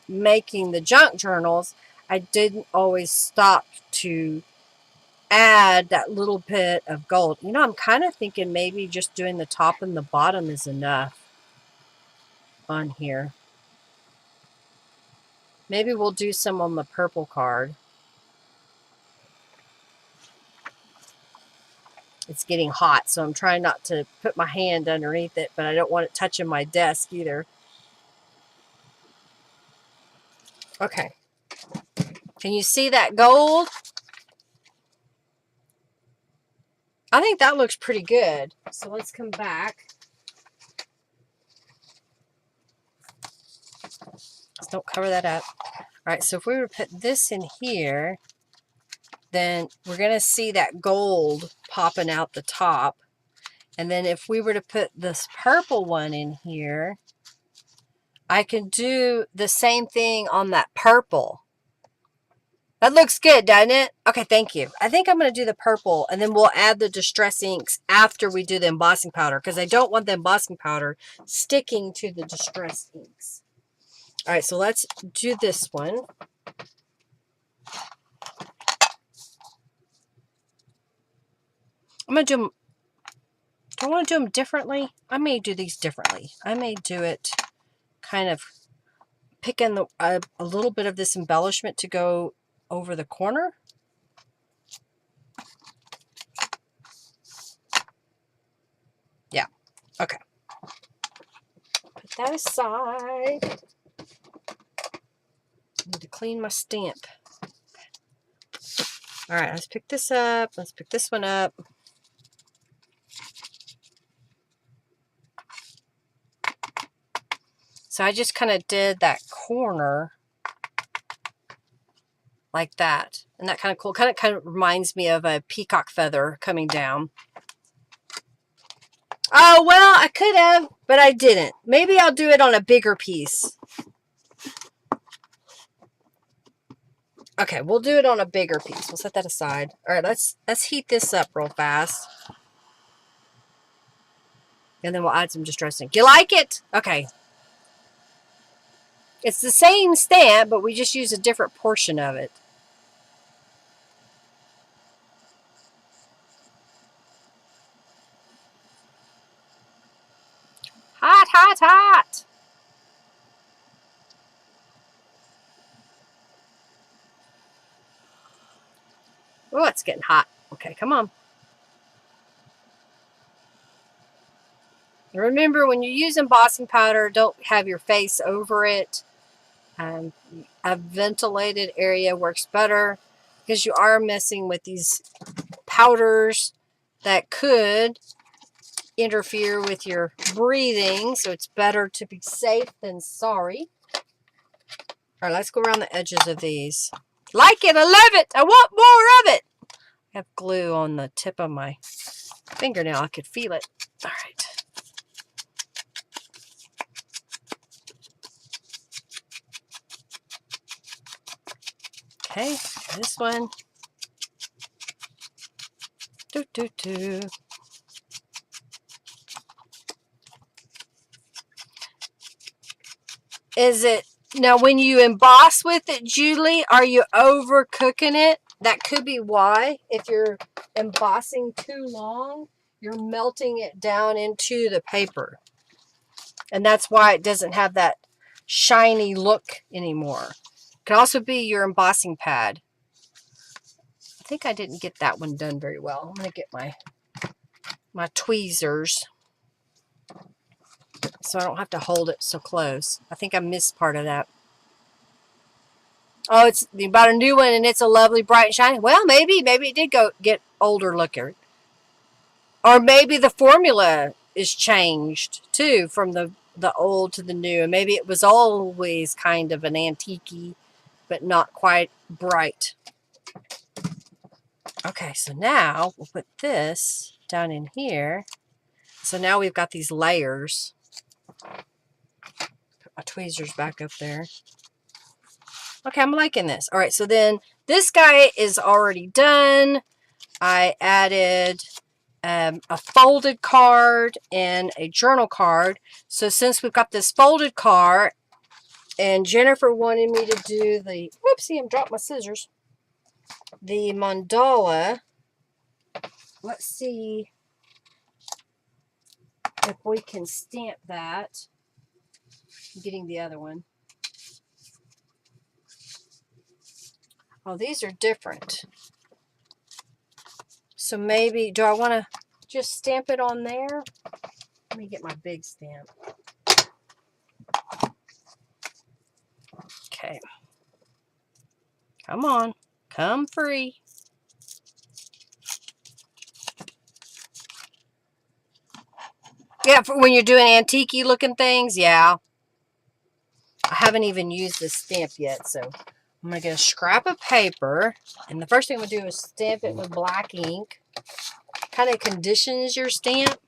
Making the junk journals, I didn't always stop to add that little bit of gold. You know, I'm kind of thinking maybe just doing the top and the bottom is enough on here. Maybe we'll do some on the purple card. It's getting hot, so I'm trying not to put my hand underneath it, but I don't want it touching my desk either. Okay. Can you see that gold? I think that looks pretty good. So let's come back. Just don't cover that up. All right, so if we were to put this in here, then we're going to see that gold popping out the top. And then if we were to put this purple one in here, I can do the same thing on that purple. That looks good, doesn't it? Okay, thank you. I think I'm going to do the purple, and then we'll add the distress inks after we do the embossing powder, because I don't want the embossing powder sticking to the distress inks. All right, so let's do this one. I'm going to do them. Do I want to do them differently? I may do these differently. I may do it kind of picking a little bit of this embellishment to go over the corner. Yeah, okay. Put that aside. Need to clean my stamp. All right, let's pick this up. Let's pick this one up. So I just kind of did that corner like that. And that kind of cool. Kind of reminds me of a peacock feather coming down. Oh, well, I could have, but I didn't. Maybe I'll do it on a bigger piece. Okay, we'll do it on a bigger piece. We'll set that aside. All right, let's heat this up real fast. And then we'll add some distressing. You like it? Okay. It's the same stamp, but we just use a different portion of it. Hot, hot, hot. Oh, it's getting hot. Okay, come on. Remember, when you use embossing powder, don't have your face over it. A ventilated area works better because you are messing with these powders that could interfere with your breathing, so it's better to be safe than sorry. All right, let's go around the edges of these. Like it, I love it, I want more of it. I have glue on the tip of my fingernail, I could feel it. All right. Okay, this one. Is it, now when you emboss with it, Julie, are you overcooking it? That could be why. If you're embossing too long, you're melting it down into the paper. And that's why it doesn't have that shiny look anymore. It could also be your embossing pad. I think I didn't get that one done very well. I'm going to get my tweezers so I don't have to hold it so close. I think I missed part of that. Oh, it's you bought a new one and it's a lovely bright and shiny. Well, maybe it did go get older looking. Or maybe the formula is changed too from the old to the new. And maybe it was always kind of an antique-y, but not quite bright. Okay, so now we'll put this down in here. So now we've got these layers. Put my tweezers back up there. Okay, I'm liking this. All right, so then this guy is already done. I added a folded card and a journal card. So since we've got this folded card, and Jennifer wanted me to do the, whoopsie, I dropped my scissors, the mandala. Let's see if we can stamp that. I'm getting the other one. Oh, these are different. So maybe, do I want to just stamp it on there? Let me get my big stamp. Okay. Come on. Come free. Yeah, for when you're doing antique-y looking things, yeah. I haven't even used this stamp yet, so I'm going to get a scrap of paper. And the first thing I'm going to do is stamp it with black ink. Kind of conditions your stamp.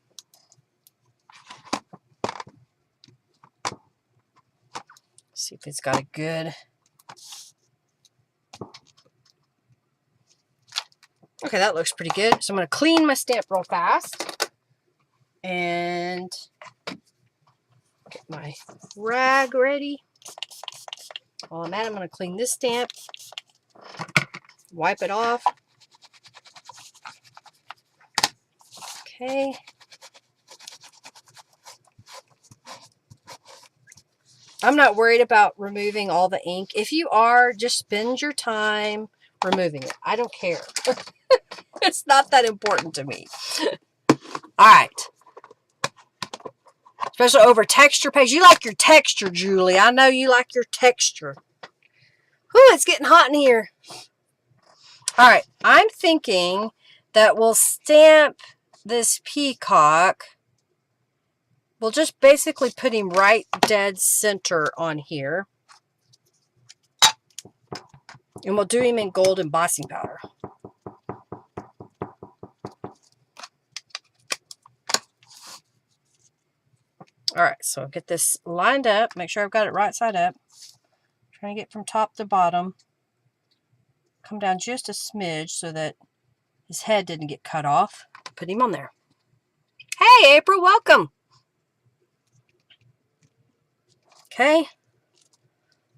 See if it's got a good... Okay, that looks pretty good. So I'm going to clean my stamp real fast. And get my rag ready. While I'm at it, I'm going to clean this stamp. Wipe it off. Okay. I'm not worried about removing all the ink. If you are, just spend your time removing it. I don't care. It's not that important to me. All right. Especially over texture page. You like your texture, Julie. I know you like your texture. Whew, it's getting hot in here. All right. I'm thinking that we'll stamp this peacock. We'll just basically put him right dead center on here. And we'll do him in gold embossing powder. All right, so I'll get this lined up. Make sure I've got it right side up. Trying to get from top to bottom. Come down just a smidge so that his head didn't get cut off. Put him on there. Hey, April, welcome. Okay.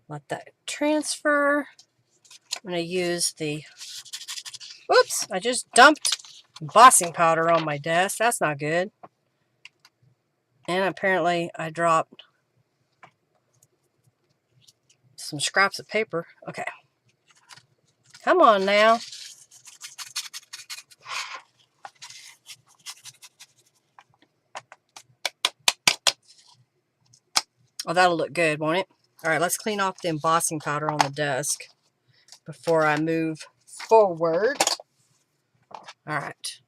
Let that transfer. I'm going to use the... Whoops, I just dumped embossing powder on my desk. That's not good. And apparently I dropped some scraps of paper. Okay. Come on now. Oh, that'll look good, won't it? All right, let's clean off the embossing powder on the desk before I move forward. All right.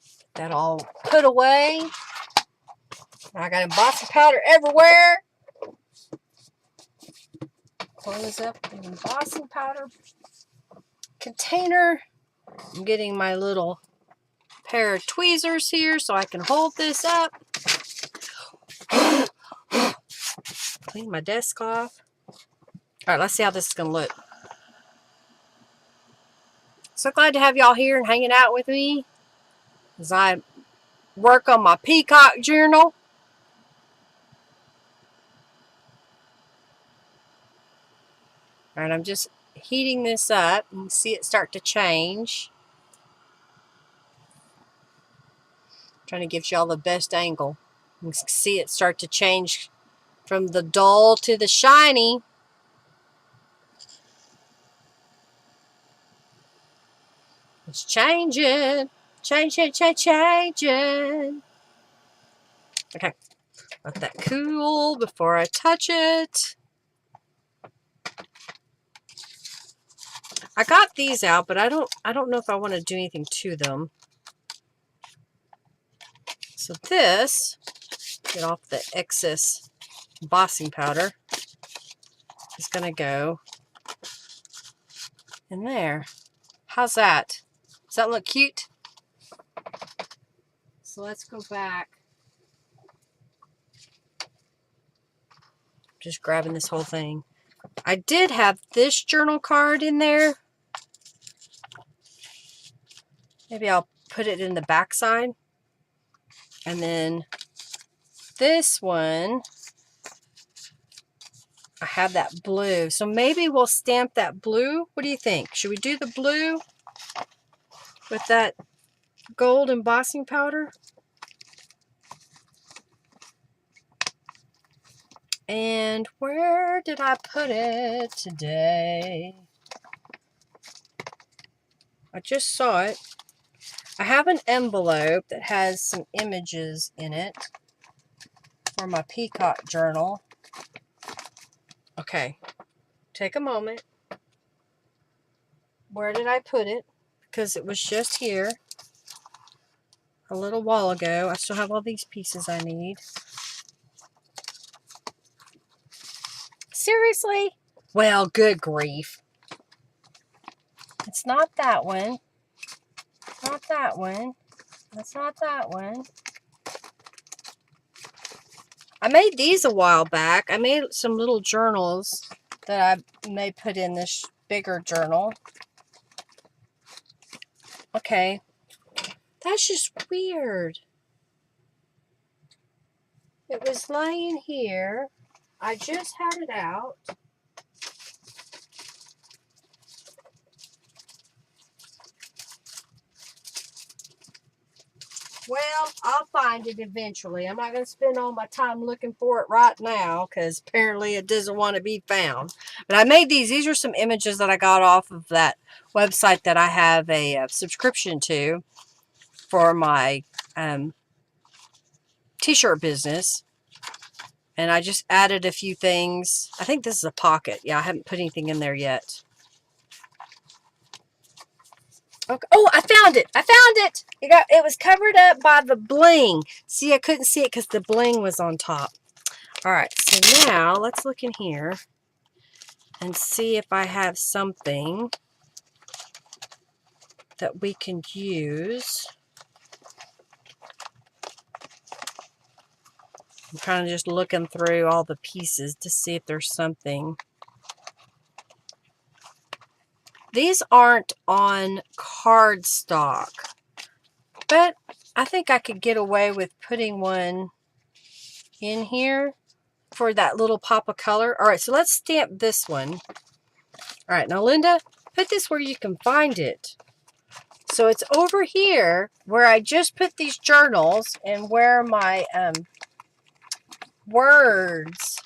Get that all put away. I got embossing powder everywhere. Close up the embossing powder container. I'm getting my little pair of tweezers here so I can hold this up. Clean my desk off. All right, let's see how this is going to look. So glad to have y'all here and hanging out with me as I work on my Peacock journal. All right, I'm just heating this up. You can see it start to change. Trying to give y'all the best angle. You can see it start to change from the dull to the shiny. It's changing. Changing. Okay. Let that cool before I touch it. I got these out, but I don't know if I want to do anything to them. So this, get off the excess embossing powder, is going to go in there. How's that? Does that look cute? So let's go back. Just grabbing this whole thing. I did have this journal card in there. Maybe I'll put it in the back side. And then this one, I have that blue. So maybe we'll stamp that blue. What do you think? Should we do the blue with that gold embossing powder? And where did I put it today? I just saw it. I have an envelope that has some images in it for my Peacock journal. Okay, take a moment. Where did I put it? Because it was just here a little while ago. I still have all these pieces I need. Seriously? Well, good grief. It's not that one. Not that one. That's not that one. I made these a while back. I made some little journals that I may put in this bigger journal. Okay. That's just weird. It was laying here. I just had it out. Well, I'll find it eventually. I'm not going to spend all my time looking for it right now because apparently it doesn't want to be found. But I made these. These are some images that I got off of that website that I have a subscription to for my t-shirt business. And I just added a few things. I think this is a pocket. Yeah, I haven't put anything in there yet. Okay. Oh, I found it. I found it. It was covered up by the bling. See, I couldn't see it because the bling was on top. All right, so now let's look in here and see if I have something that we can use. I'm kind of just looking through all the pieces to see if there's something. These aren't on cardstock, but I think I could get away with putting one in here for that little pop of color. All right, so let's stamp this one. All right, now Linda, put this where you can find it. So it's over here where I just put these journals and where my words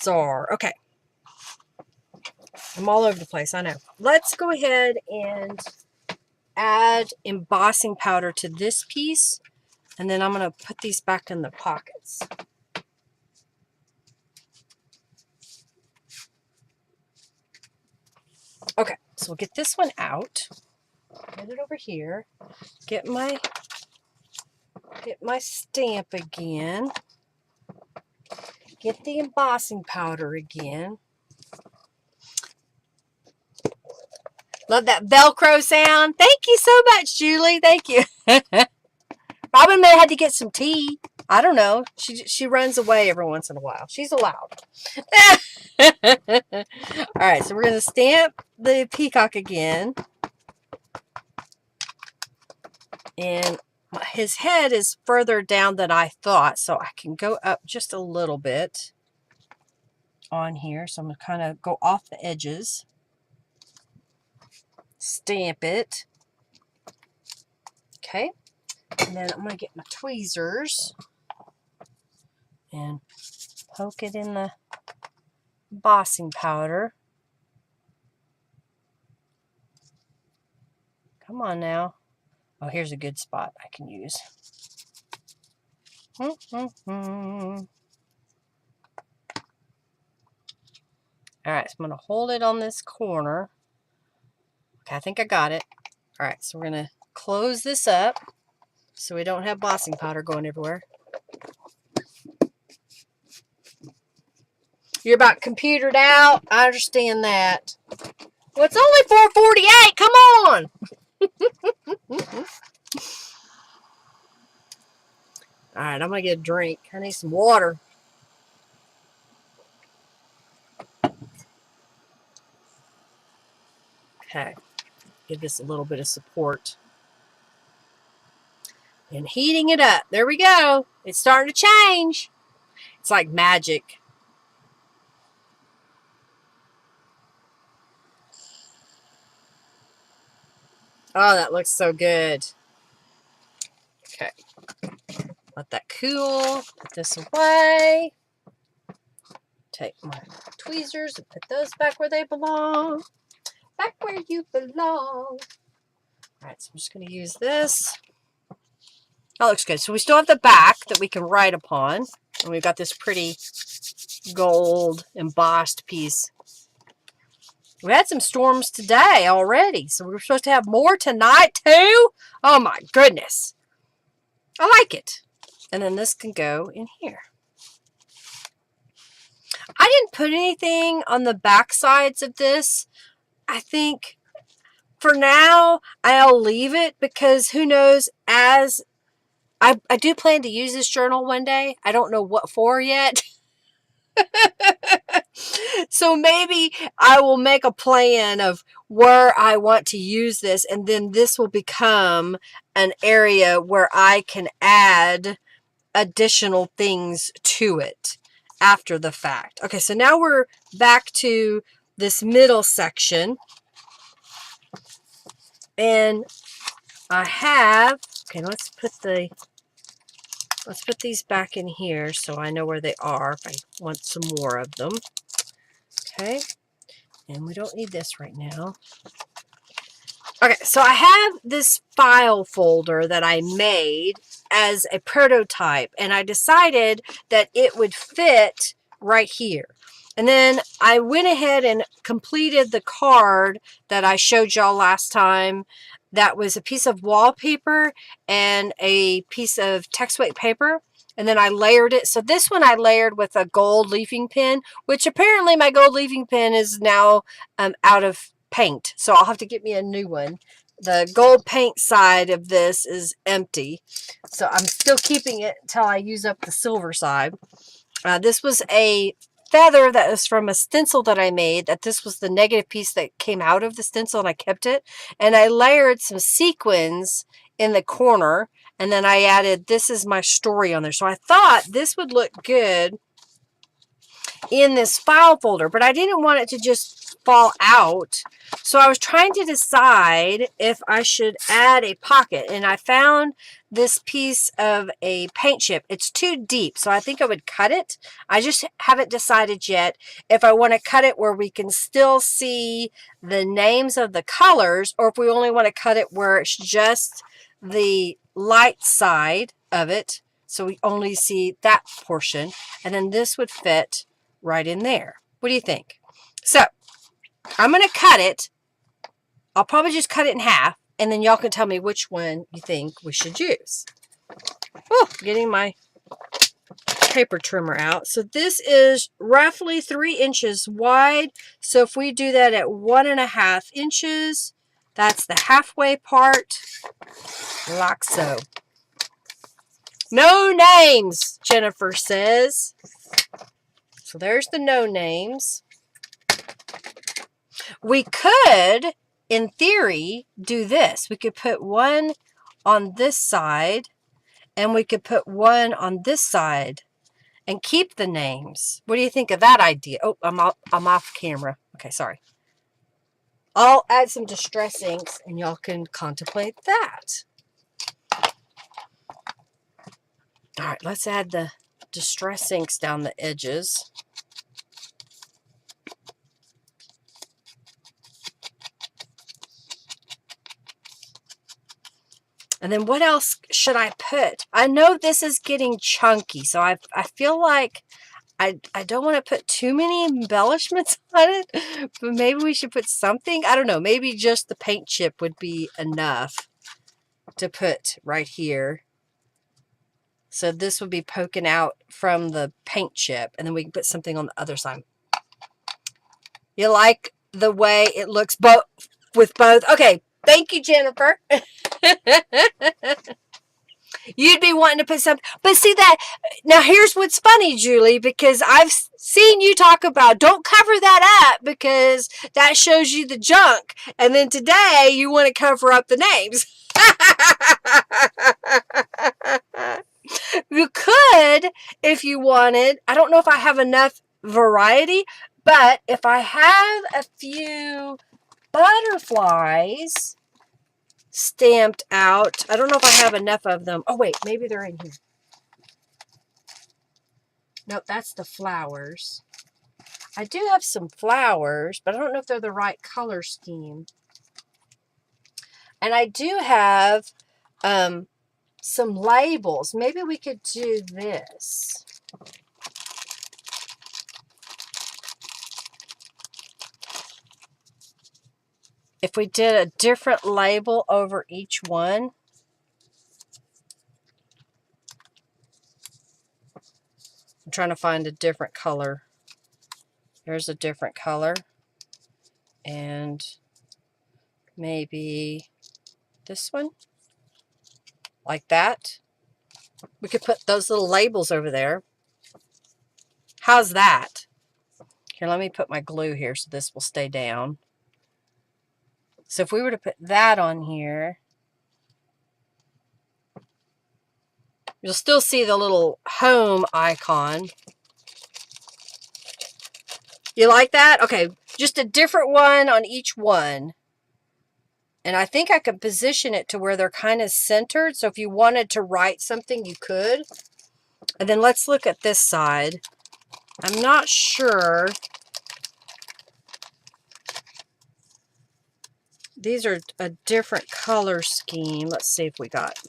are. Okay. I'm all over the place, I know. Let's go ahead and add embossing powder to this piece, and then I'm going to put these back in the pockets. Okay, so we'll get this one out. Put it over here. Get my stamp again. Get the embossing powder again. Love that Velcro sound. Thank you so much, Julie. Thank you. Robin may have had to get some tea. I don't know. She runs away every once in a while. She's allowed. All right, so we're going to stamp the peacock again. And his head is further down than I thought, so I can go up just a little bit on here. So I'm going to kind of go off the edges. Stamp it. Okay. And then I'm going to get my tweezers and poke it in the embossing powder. Come on now. Oh, here's a good spot I can use. All right, so I'm going to hold it on this corner. Okay, I think I got it. All right, so we're going to close this up so we don't have embossing powder going everywhere. You're about computered out. I understand that. Well, it's only 4:48. Come on. All right, I'm going to get a drink. I need some water. Okay. Give this a little bit of support. And heating it up. There we go. It's starting to change. It's like magic. Oh, that looks so good. Okay. Let that cool. Put this away. Take my tweezers and put those back where they belong. Back where you belong. All right, so I'm just going to use this. That looks good. So we still have the back that we can write upon. And we've got this pretty gold embossed piece. We had some storms today already. So we're supposed to have more tonight too. Oh my goodness. I like it. And then this can go in here. I didn't put anything on the back sides of this. I think for now I'll leave it because who knows, as I do plan to use this journal one day. I don't know what for yet. So maybe I will make a plan of where I want to use this, and then this will become an area where I can add additional things to it after the fact. Okay, so now we're back to this middle section. And I have, okay, let's put these back in here so I know where they are if I want some more of them. Okay, and we don't need this right now. Okay, so I have this file folder that I made as a prototype, and I decided that it would fit right here. And then I went ahead and completed the card that I showed y'all last time. That was a piece of wallpaper and a piece of text weight paper. And then I layered it. So this one I layered with a gold leafing pen, which apparently my gold leafing pen is now out of paint, so I'll have to get me a new one. The gold paint side of this is empty, so I'm still keeping it until I use up the silver side. This was a feather that was from a stencil that I made, that this was the negative piece that came out of the stencil, and I kept it. And I layered some sequins in the corner, and then I added "This is my story" on there. So I thought this would look good in this file folder, but I didn't want it to just fall out. So I was trying to decide if I should add a pocket, and I found this piece of a paint chip. It's too deep, so I think I would cut it. I just haven't decided yet if I want to cut it where we can still see the names of the colors, or if we only want to cut it where it's just the light side of it, so we only see that portion, and then this would fit right in there. What do you think? So I'm going to cut it. I'll probably just cut it in half, and then y'all can tell me which one you think we should use. Oh, getting my paper trimmer out. So this is roughly 3 inches wide. So if we do that at 1.5 inches, that's the halfway part, like so. No names, Jennifer says. So there's the no names. We could, in theory, do this. We could put one on this side, and we could put one on this side and keep the names. What do you think of that idea? Oh, I'm off camera. Okay, sorry. I'll add some distress inks, and y'all can contemplate that. All right, let's add the distress inks down the edges. And then what else should I put? I know this is getting chunky, so I feel like I don't want to put too many embellishments on it, but maybe we should put something. I don't know. Maybe just the paint chip would be enough to put right here. So this would be poking out from the paint chip, and then we can put something on the other side. You like the way it looks with both? Okay, thank you, Jennifer. You'd be wanting to put something, but see that, now here's what's funny, Julie, because I've seen you talk about don't cover that up because that shows you the junk, and then today you want to cover up the names. You could, if you wanted. I don't know if I have enough variety, but if I have a few butterflies stamped out, I don't know if I have enough of them. Oh wait, maybe they're in here. Nope, that's the flowers. I do have some flowers, but I don't know if they're the right color scheme. And I do have some labels. Maybe we could do this. If we did a different label over each one. I'm trying to find a different color. There's a different color. And maybe this one. Like that. We could put those little labels over there. How's that? Here, let me put my glue here so this will stay down. So if we were to put that on here, you'll still see the little home icon. You like that? Okay, just a different one on each one. And I think I could position it to where they're kind of centered. So if you wanted to write something, you could. And then let's look at this side. I'm not sure. These are a different color scheme. Let's see if we got.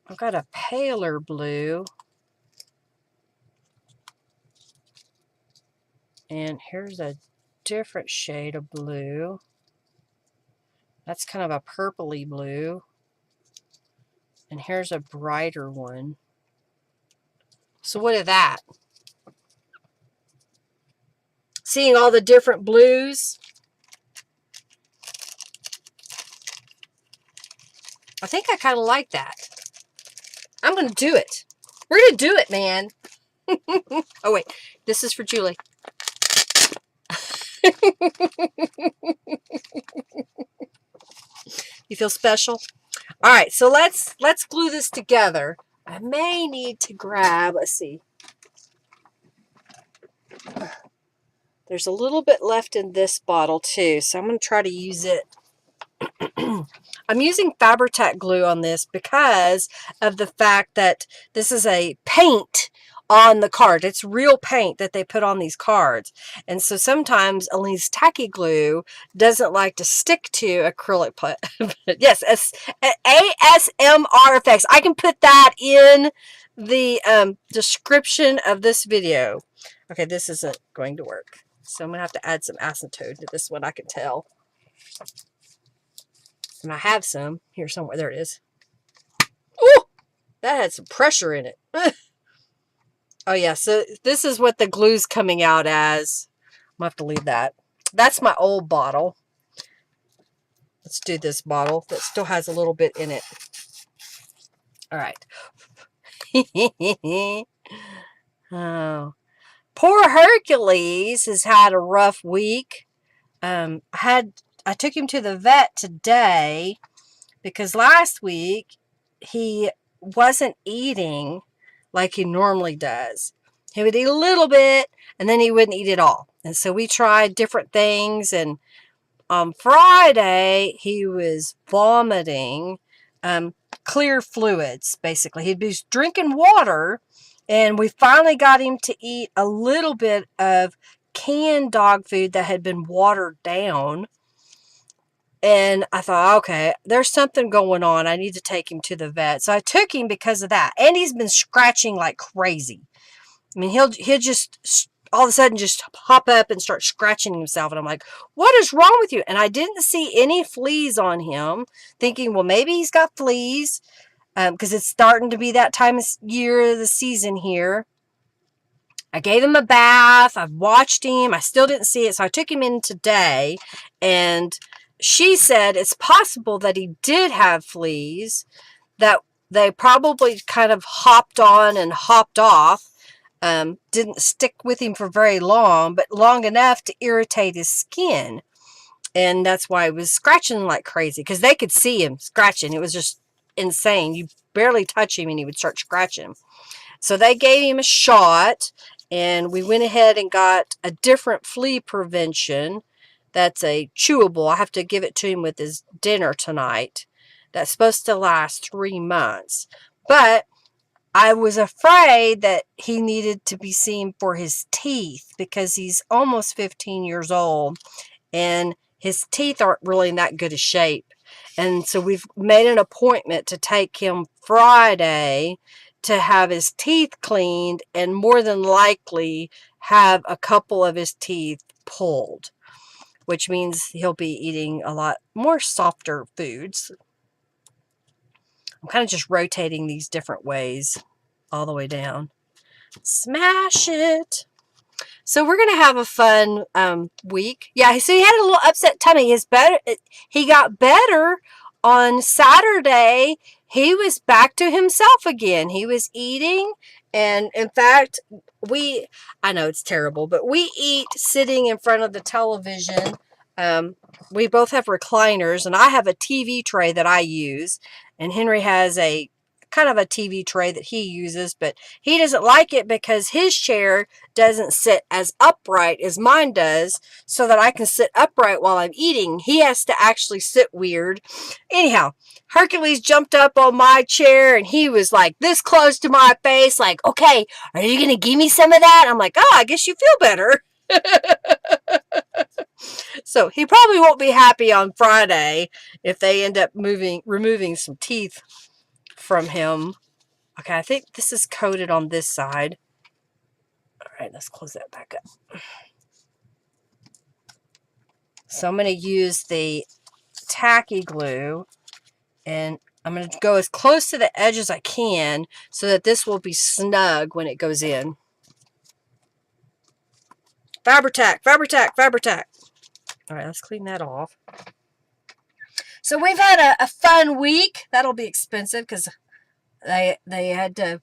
I've got a paler blue. And here's a different shade of blue. That's kind of a purpley blue. And here's a brighter one. So what of that? seeing all the different blues. I think I kind of like that. I'm going to do it. We're going to do it, man. Oh, wait. This is for Julie. You feel special? All right, so let's glue this together. I may need to grab, let's see. There's a little bit left in this bottle too, so I'm going to try to use it. I'm using Fabri-Tac glue on this because of the fact that this is a paint on the card. It's real paint that they put on these cards. And so sometimes Eline's tacky glue doesn't like to stick to acrylic paint. Yes, ASMR effects. I can put that in the description of this video. Okay, this isn't going to work. So I'm going to have to add some acetone to this one, I can tell. And I have some here somewhere. There it is. Ooh, that had some pressure in it. Oh, yeah. So this is what the glue's coming out as. I'm going to have to leave that. That's my old bottle. Let's do this bottle that still has a little bit in it. All right. Oh. Poor Hercules has had a rough week. I took him to the vet today because last week he wasn't eating like he normally does. He would eat a little bit and then he wouldn't eat at all. And so we tried different things, and on Friday he was vomiting clear fluids, basically. He'd be drinking water, and we finally got him to eat a little bit of canned dog food that had been watered down. And I thought, okay, there's something going on. I need to take him to the vet. So I took him because of that. And he's been scratching like crazy. I mean, he'll just all of a sudden just pop up and start scratching himself. And I'm like, what is wrong with you? And I didn't see any fleas on him, thinking, well, maybe he's got fleas because it's starting to be that time of year of the season here. I gave him a bath. I've watched him. I still didn't see it. So I took him in today, and she said it's possible that he did have fleas, that they probably kind of hopped on and hopped off. Didn't stick with him for very long, but long enough to irritate his skin. And that's why he was scratching like crazy, because they could see him scratching. It was just insane. You barely touch him and he would start scratching. So they gave him a shot, and we went ahead and got a different flea prevention. That's a chewable. I have to give it to him with his dinner tonight. That's supposed to last 3 months. But I was afraid that he needed to be seen for his teeth because he's almost 15 years old and his teeth aren't really in that good a shape. And so we've made an appointment to take him Friday to have his teeth cleaned and more than likely have a couple of his teeth pulled, which means he'll be eating a lot more softer foods. I'm kind of just rotating these different ways all the way down. Smash it. So we're going to have a fun week. Yeah, so he had a little upset tummy. He got better on Saturday. He was back to himself again. He was eating. And in fact, I know it's terrible, but we eat sitting in front of the television. We both have recliners, and I have a TV tray that I use. And Henry has a kind of a TV tray that he uses, but he doesn't like it because his chair doesn't sit as upright as mine does, so that I can sit upright while I'm eating. He has to actually sit weird. Anyhow, Hercules jumped up on my chair and he was like this close to my face, like, okay, are you going to give me some of that? I'm like, oh, I guess you feel better. So he probably won't be happy on Friday if they end up removing some teeth from him. Okay, I think this is coated on this side. All right, let's close that back up. So I'm going to use the tacky glue, and I'm going to go as close to the edge as I can so that this will be snug when it goes in. Fabric-Tac, Fabric-Tac, Fabric-Tac. All right, let's clean that off. So we've had a fun week. That'll be expensive because they had to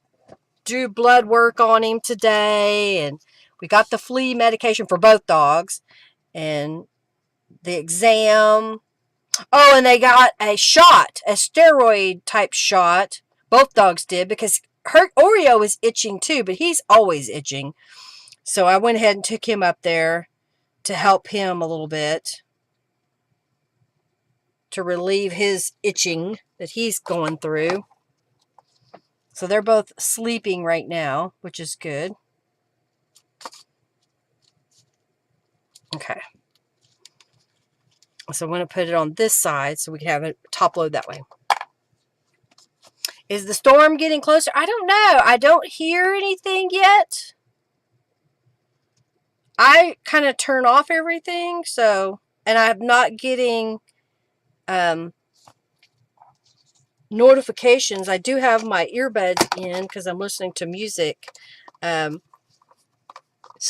do blood work on him today, and we got the flea medication for both dogs, and the exam. Oh, and they got a shot, a steroid type shot. Both dogs did, because Oreo is itching too, but he's always itching. So I went ahead and took him up there to help him a little bit, to relieve his itching that he's going through. So they're both sleeping right now, which is good. Okay. So I'm going to put it on this side so we can have it top load that way. Is the storm getting closer? I don't know. I don't hear anything yet. I kind of turn off everything, so, and I'm not getting notifications. I do have my earbuds in because I'm listening to music. So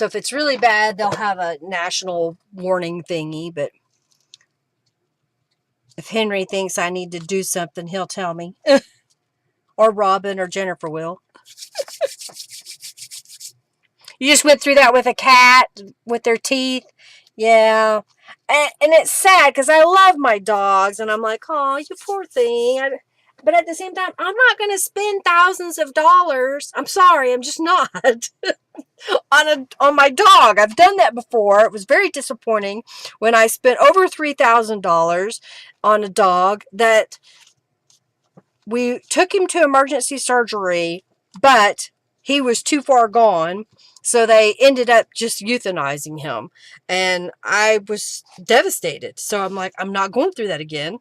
if it's really bad, they'll have a national warning thingy, but if Henry thinks I need to do something, he'll tell me. Or Robin or Jennifer will. You just went through that with a cat, with their teeth. Yeah. And it's sad because I love my dogs. And I'm like, oh, you poor thing. But at the same time, I'm not going to spend thousands of dollars. I'm sorry, I'm just not. on my dog. I've done that before. It was very disappointing when I spent over $3,000 on a dog that we took him to emergency surgery, but he was too far gone. So they ended up just euthanizing him. And I was devastated. So I'm like, I'm not going through that again.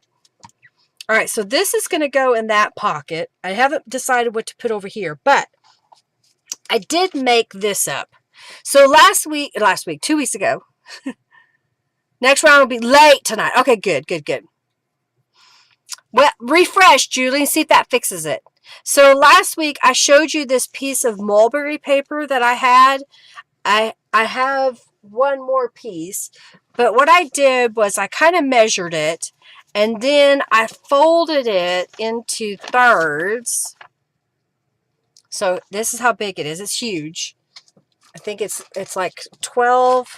All right, so this is going to go in that pocket. I haven't decided what to put over here, but I did make this up. So last week, 2 weeks ago, next round will be late tonight. Okay, good. Well, refresh, Julie, and see if that fixes it. So last week, I showed you this piece of mulberry paper that I had. I have one more piece, but what I did was I kind of measured it, and then I folded it into thirds. So this is how big it is. It's huge. I think it's like 12,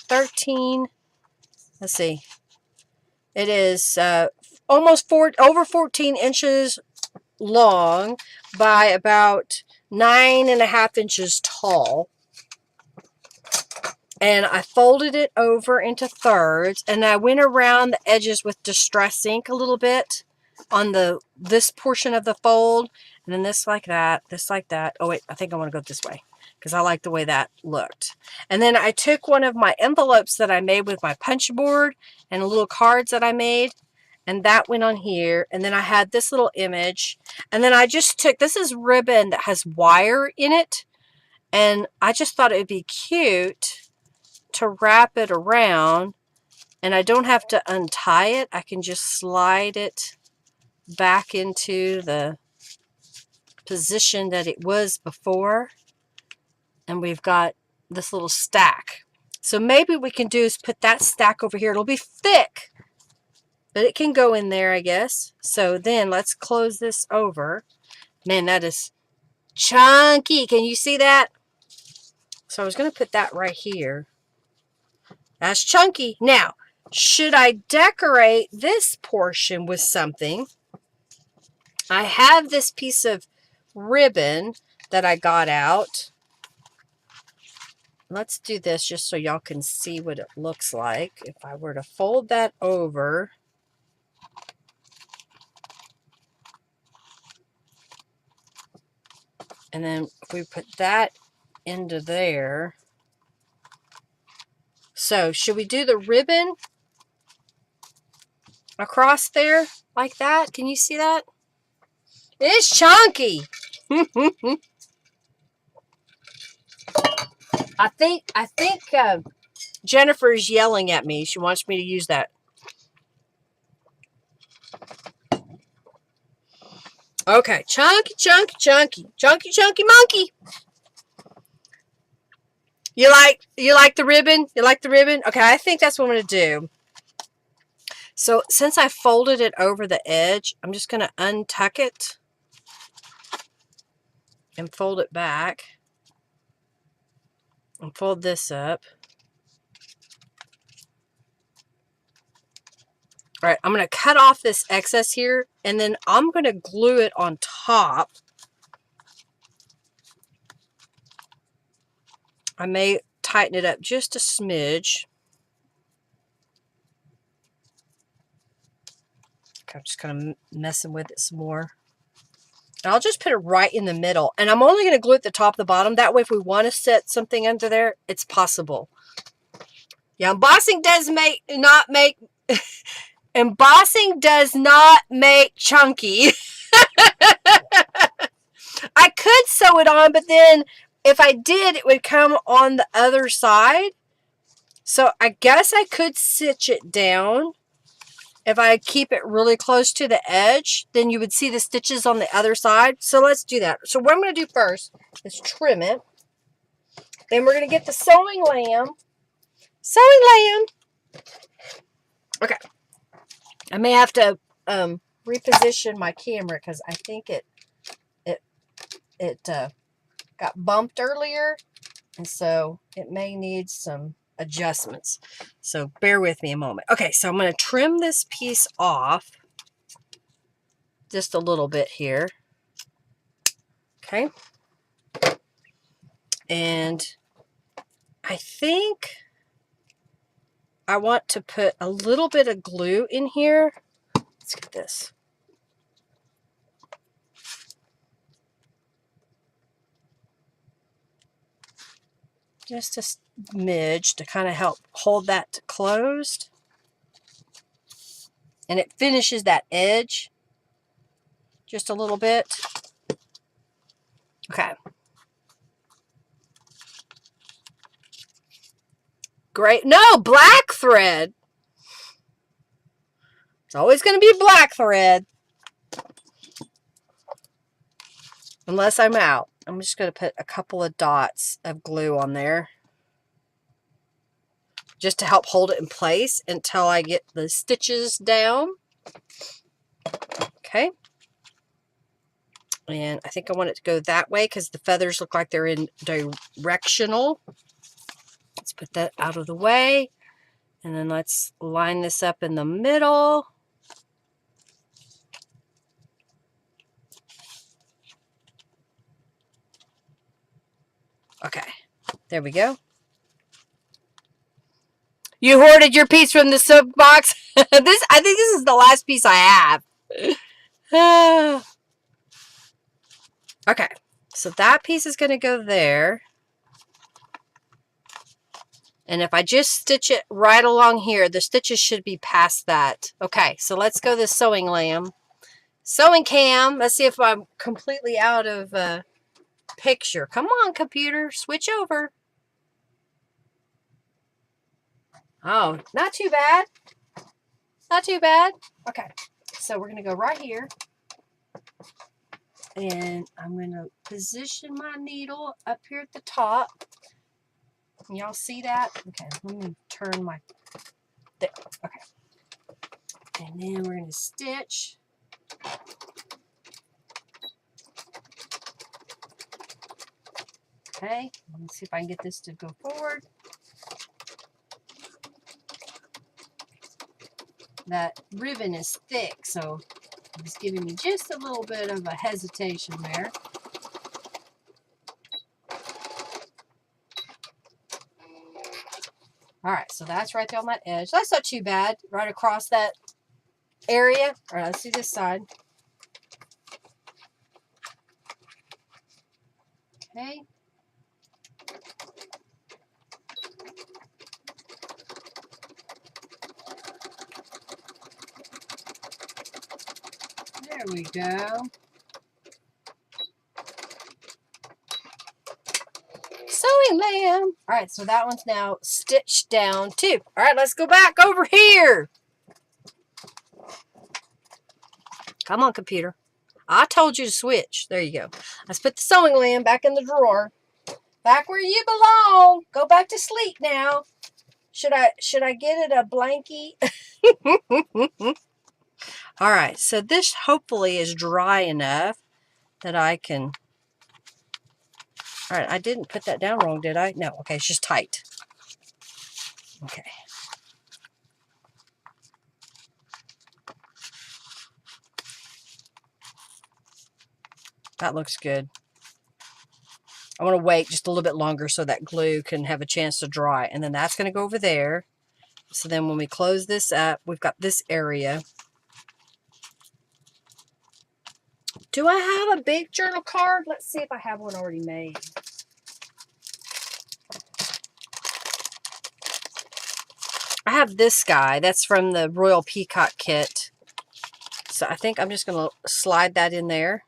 13. Let's see. It is almost over 14 inches long by about 9.5 inches tall. And I folded it over into thirds, and I went around the edges with Distress ink a little bit on this portion of the fold, and then this like that, this like that. Oh wait, I think I want to go this way because I like the way that looked. And then I took one of my envelopes that I made with my punch board and little cards that I made, and that went on here. And then I had this little image, and then I just took, this is ribbon that has wire in it, and I just thought it would be cute to wrap it around, and I don't have to untie it. I can just slide it back into the position that it was before, and we've got this little stack. So maybe what we can do is put that stack over here. It'll be thick, but it can go in there, I guess. So then let's close this over. Man, that is chunky. Can you see that? So I was going to put that right here. That's chunky. Now, should I decorate this portion with something? I have this piece of ribbon that I got out. Let's do this just so y'all can see what it looks like. If I were to fold that over, and then if we put that into there. So should we do the ribbon across there like that? Can you see that? It's chunky. I think Jennifer's yelling at me. She wants me to use that. Okay, chunky monkey. You like the ribbon? You like the ribbon? Okay, I think that's what I'm going to do. So since I folded it over the edge, I'm just going to untuck it and fold it back and fold this up. All right, I'm going to cut off this excess here, and then I'm going to glue it on top. I may tighten it up just a smidge. Okay, I'm just kind of messing with it some more. And I'll just put it right in the middle. And I'm only going to glue it at the top and the bottom. That way, if we want to set something under there, it's possible. Yeah, embossing does not make embossing does not make chunky. I could sew it on, but then if I did, it would come on the other side. So I guess I could stitch it down. If I keep it really close to the edge, then you would see the stitches on the other side. So let's do that. So what I'm going to do first is trim it. Then we're going to get the sewing lamb. Sewing lamb. Okay. I may have to reposition my camera because I think it got bumped earlier, and so it may need some adjustments. So bear with me a moment. Okay, so I'm going to trim this piece off just a little bit here. Okay. And I think I want to put a little bit of glue in here. Let's get this. Just a smidge to kind of help hold that closed. And it finishes that edge just a little bit. Okay. Great. No, black thread. It's always going to be black thread. Unless I'm out. I'm just going to put a couple of dots of glue on there. Just to help hold it in place until I get the stitches down. Okay. And I think I want it to go that way because the feathers look like they're in directional. Let's put that out of the way. And then let's line this up in the middle. Okay, there we go. You hoarded your piece from the soap box. I think this is the last piece I have. Okay, so that piece is going to go there. And if I just stitch it right along here, the stitches should be past that. Okay, so let's go this sewing lamb. Sewing cam. Let's see if I'm completely out of picture. Come on, computer. Switch over. Oh, not too bad. Not too bad. Okay, so we're going to go right here. And I'm going to position my needle up here at the top. Can y'all see that? Okay, let me turn my... There. Okay. And then we're going to stitch. Okay, let me see if I can get this to go forward. That ribbon is thick, so it's giving me just a little bit of a hesitation there. All right, so that's right there on that edge. That's not too bad, right across that area. All right, let's do this side. Okay. There we go. Sewing lamb. All right, so that one's now stitched down too. All right, let's go back over here. Come on, computer. I told you to switch. There you go. Let's put the sewing lamb back in the drawer. Back where you belong. Go back to sleep now. Should I get it a blankie? All right, so this hopefully is dry enough that I can... All right, I didn't put that down wrong, did I? No, okay, it's just tight. Okay. That looks good. I want to wait just a little bit longer so that glue can have a chance to dry. And then that's going to go over there. So then when we close this up, we've got this area. Do I have a big journal card? Let's see if I have one already made. I have this guy. That's from the Royal Peacock kit. So I think I'm just going to slide that in there.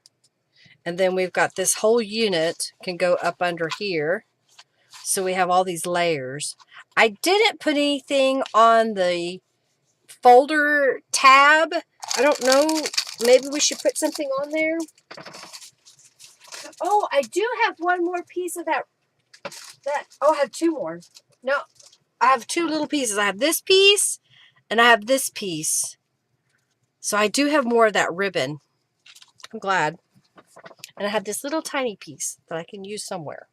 And then we've got this whole unit can go up under here. So we have all these layers. I didn't put anything on the folder tab. I don't know. Maybe we should put something on there. Oh, I do have one more piece of that. Oh, I have two more. No, I have two little pieces. I have this piece and I have this piece. So I do have more of that ribbon. I'm glad. And I have this little tiny piece that I can use somewhere.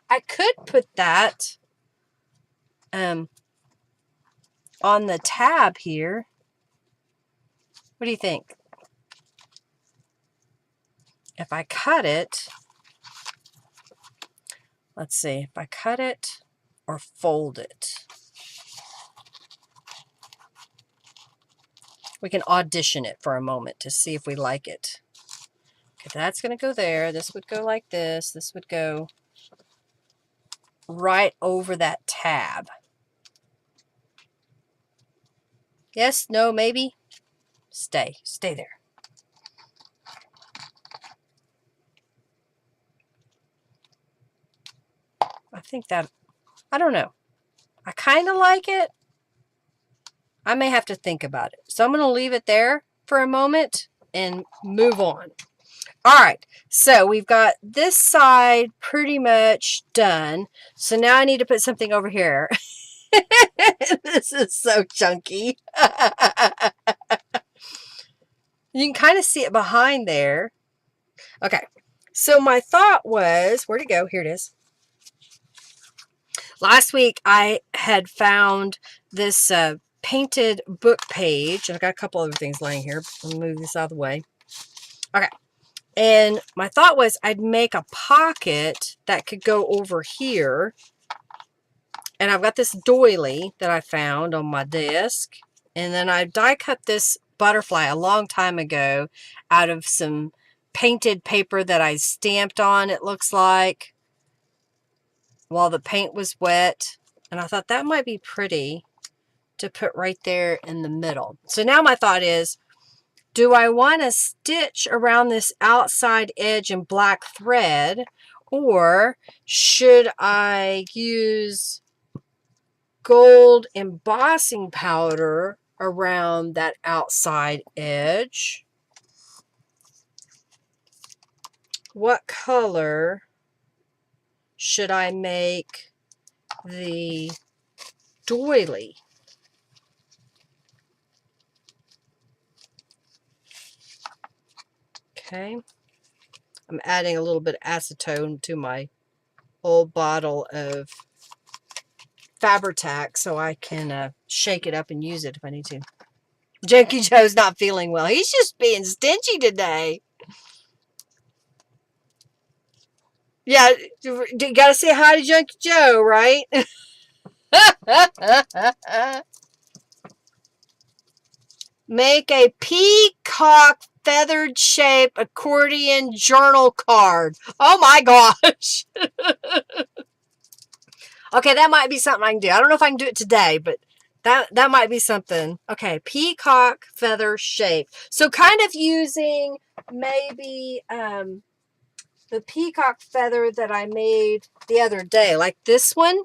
I could put that on the tab here. What do you think? If I cut it, let's see, if I cut it or fold it. We can audition it for a moment to see if we like it. Okay, that's going to go there. This would go like this. This would go right over that tab. Yes, no, maybe. Stay there. I think that, I don't know. I kind of like it. I may have to think about it. So I'm going to leave it there for a moment and move on. All right, so we've got this side pretty much done. So now I need to put something over here. This is so chunky. You can kind of see it behind there. Okay, so my thought was, where'd it go? Here it is. Last week I had found this painted book page. I've got a couple other things laying here. Let me move this out of the way. Okay. And my thought was I'd make a pocket that could go over here. And I've got this doily that I found on my desk. And then I die cut this butterfly a long time ago out of some painted paper that I stamped on, it looks like, while the paint was wet. And I thought that might be pretty to put right there in the middle. So now my thought is, do I want to stitch around this outside edge in black thread, or should I use gold embossing powder around that outside edge? What color should I make the doily? Okay, I'm adding a little bit of acetone to my old bottle of Fabri-Tac so I can shake it up and use it if I need to. Junkie Joe's not feeling well. He's just being stingy today. Yeah, you gotta say hi to Junkie Joe, right? Make a peacock feathered shape accordion journal card. Oh my gosh. Okay, that might be something I can do. I don't know if I can do it today, but that might be something. Okay, peacock feather shape. So kind of using maybe the peacock feather that I made the other day, like this one,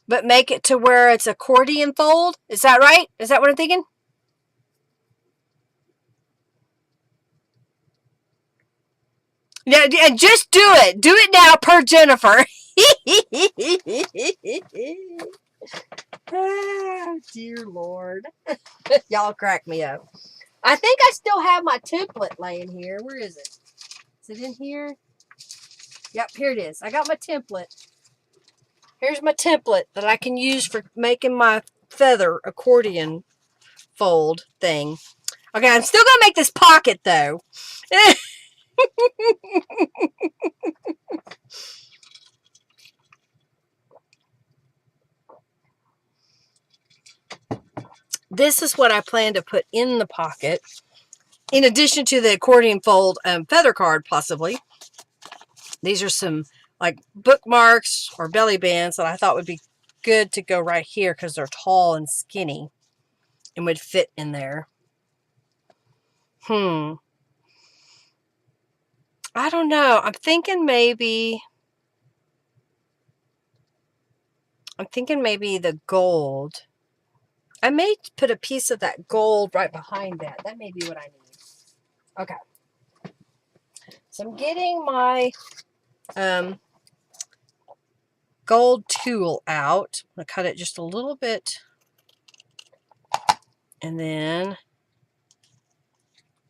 but make it to where it's accordion fold. Is that right? Is that what I'm thinking? Yeah, just do it. Do it now per Jennifer. Oh, dear Lord. Y'all crack me up. I think I still have my template laying here. Where is it? Is it in here? Yep, here it is. I got my template. Here's my template that I can use for making my feather accordion fold thing. Okay, I'm still going to make this pocket, though. This is what I plan to put in the pocket. In addition to the accordion fold feather card, possibly. These are some like bookmarks or belly bands that I thought would be good to go right here because they're tall and skinny and would fit in there. I don't know. I'm thinking maybe the gold. I may put a piece of that gold right behind that. That may be what I need. Okay. So I'm getting my gold tool out. I'm going to cut it just a little bit. And then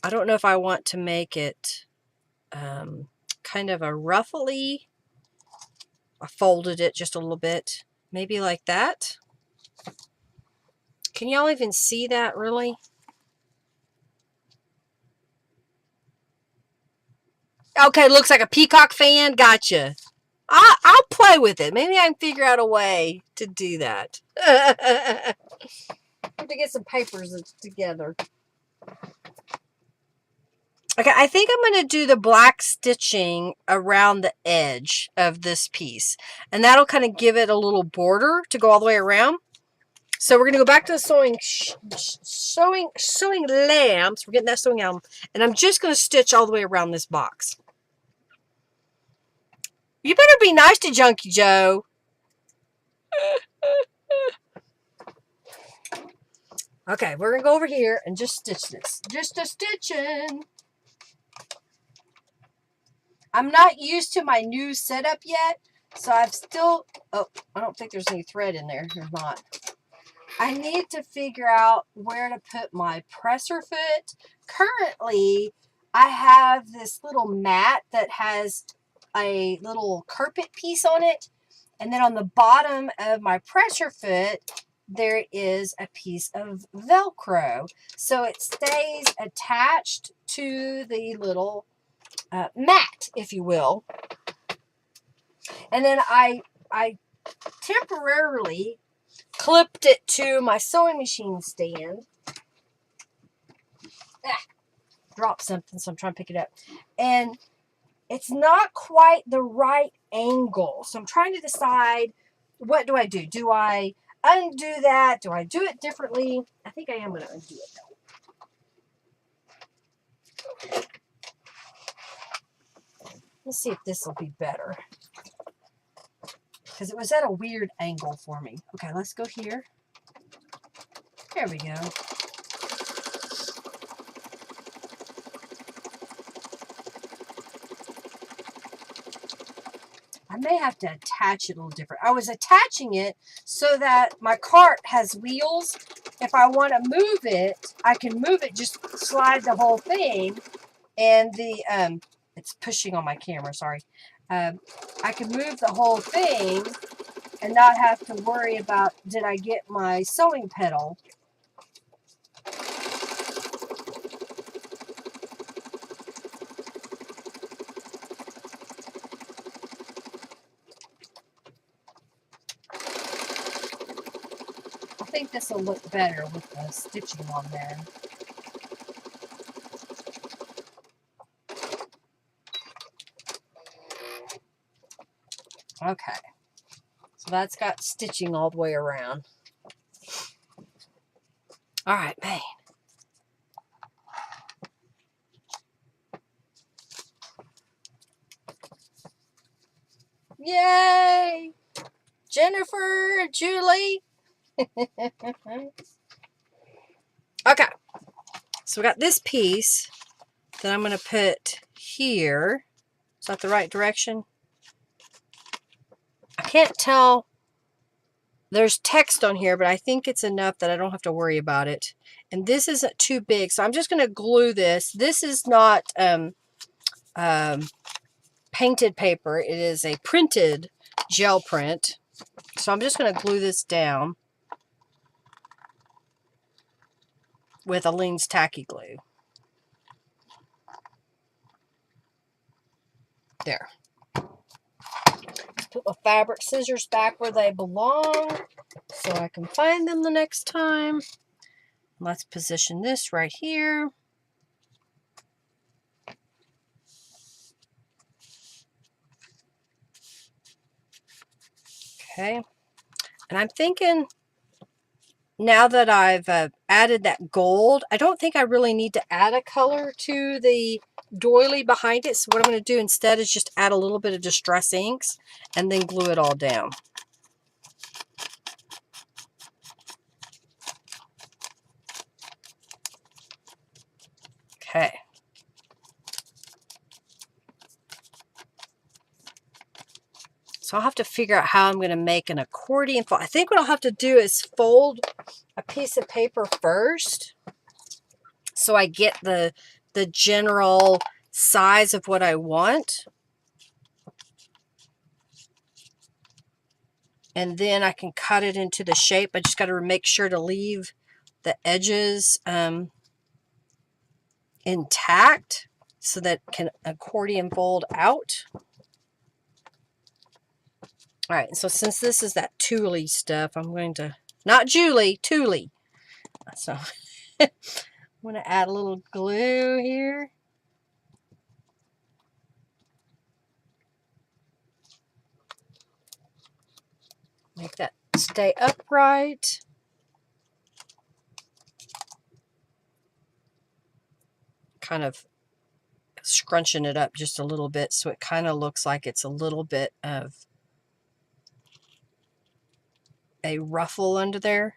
I don't know if I want to make it kind of a ruffly. I folded it just a little bit. Maybe like that. Can y'all even see that really? Okay, looks like a peacock fan. Gotcha. I'll play with it. Maybe I can figure out a way to do that. I have to get some papers together. Okay, I think I'm going to do the black stitching around the edge of this piece. And that'll kind of give it a little border to go all the way around. So we're going to go back to the sewing lamps. We're getting that sewing album. And I'm just going to stitch all the way around this box. You better be nice to Junkie Joe. Okay, we're going to go over here and just stitch this. Just a stitching. I'm not used to my new setup yet, so I've still... Oh, I don't think there's any thread in there. There's not. I need to figure out where to put my presser foot. Currently, I have this little mat that has a little carpet piece on it. And then on the bottom of my pressure foot, there is a piece of Velcro. So it stays attached to the little mat, if you will. And then I temporarily clipped it to my sewing machine stand. Dropped something, so I'm trying to pick it up. And it's not quite the right angle. So I'm trying to decide, what do I do? Do I undo that? Do I do it differently? I think I am going to undo it though. Let's see if this will be better. Because it was at a weird angle for me. Okay, let's go here. There we go. I may have to attach it a little different. I was attaching it so that my cart has wheels. If I want to move it, I can move it, just slide the whole thing. And the, it's pushing on my camera, sorry. I can move the whole thing and not have to worry about, did I get my sewing pedal? I think this will look better with the stitching on there. Okay, so that's got stitching all the way around. All right, man. Yay! Jennifer, Julie. Okay, so we got this piece that I'm going to put here. Is that the right direction? I can't tell. There's text on here, but I think it's enough that I don't have to worry about it. And this isn't too big, so I'm just going to glue this. This is not painted paper. It is a printed gel print. So I'm just going to glue this down with Aleene's Tacky Glue. There. Let's put my fabric scissors back where they belong so I can find them the next time. Let's position this right here. Okay. And I'm thinking, now that I've added that gold, I don't think I really need to add a color to the doily behind it. So what I'm going to do instead is just add a little bit of Distress Inks and then glue it all down. Okay. So I'll have to figure out how I'm going to make an accordion fold. I think what I'll have to do is fold a piece of paper first so I get the general size of what I want. And then I can cut it into the shape. I just got to make sure to leave the edges intact so that it can accordion fold out. All right, so since this is that Thule stuff, I'm going to, not Julie, Thule. So I'm going to add a little glue here. Make that stay upright. Kind of scrunching it up just a little bit so it kind of looks like it's a little bit of a ruffle under there.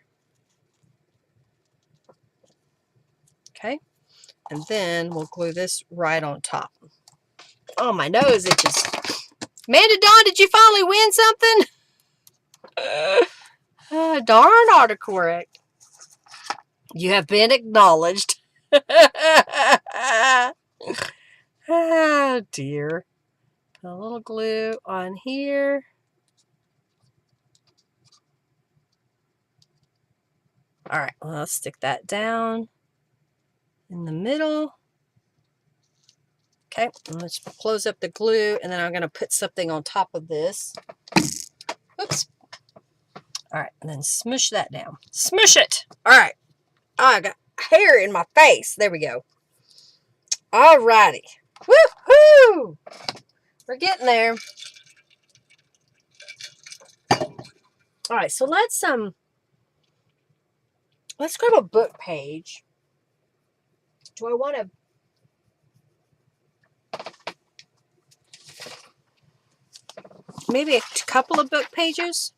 Okay, and then we'll glue this right on top. Oh, my nose itches. Amanda Dawn, did you finally win something? Darn autocorrect. You have been acknowledged. Oh, dear. Put a little glue on here. All right, well, let's stick that down in the middle. Okay, and let's close up the glue, and then I'm going to put something on top of this. Oops. All right, and then smush that down. Smush it. All right. Oh, I got hair in my face. There we go. All righty. Woohoo! We're getting there. All right, so let's grab a book page. Do I want to maybe a couple of book pages?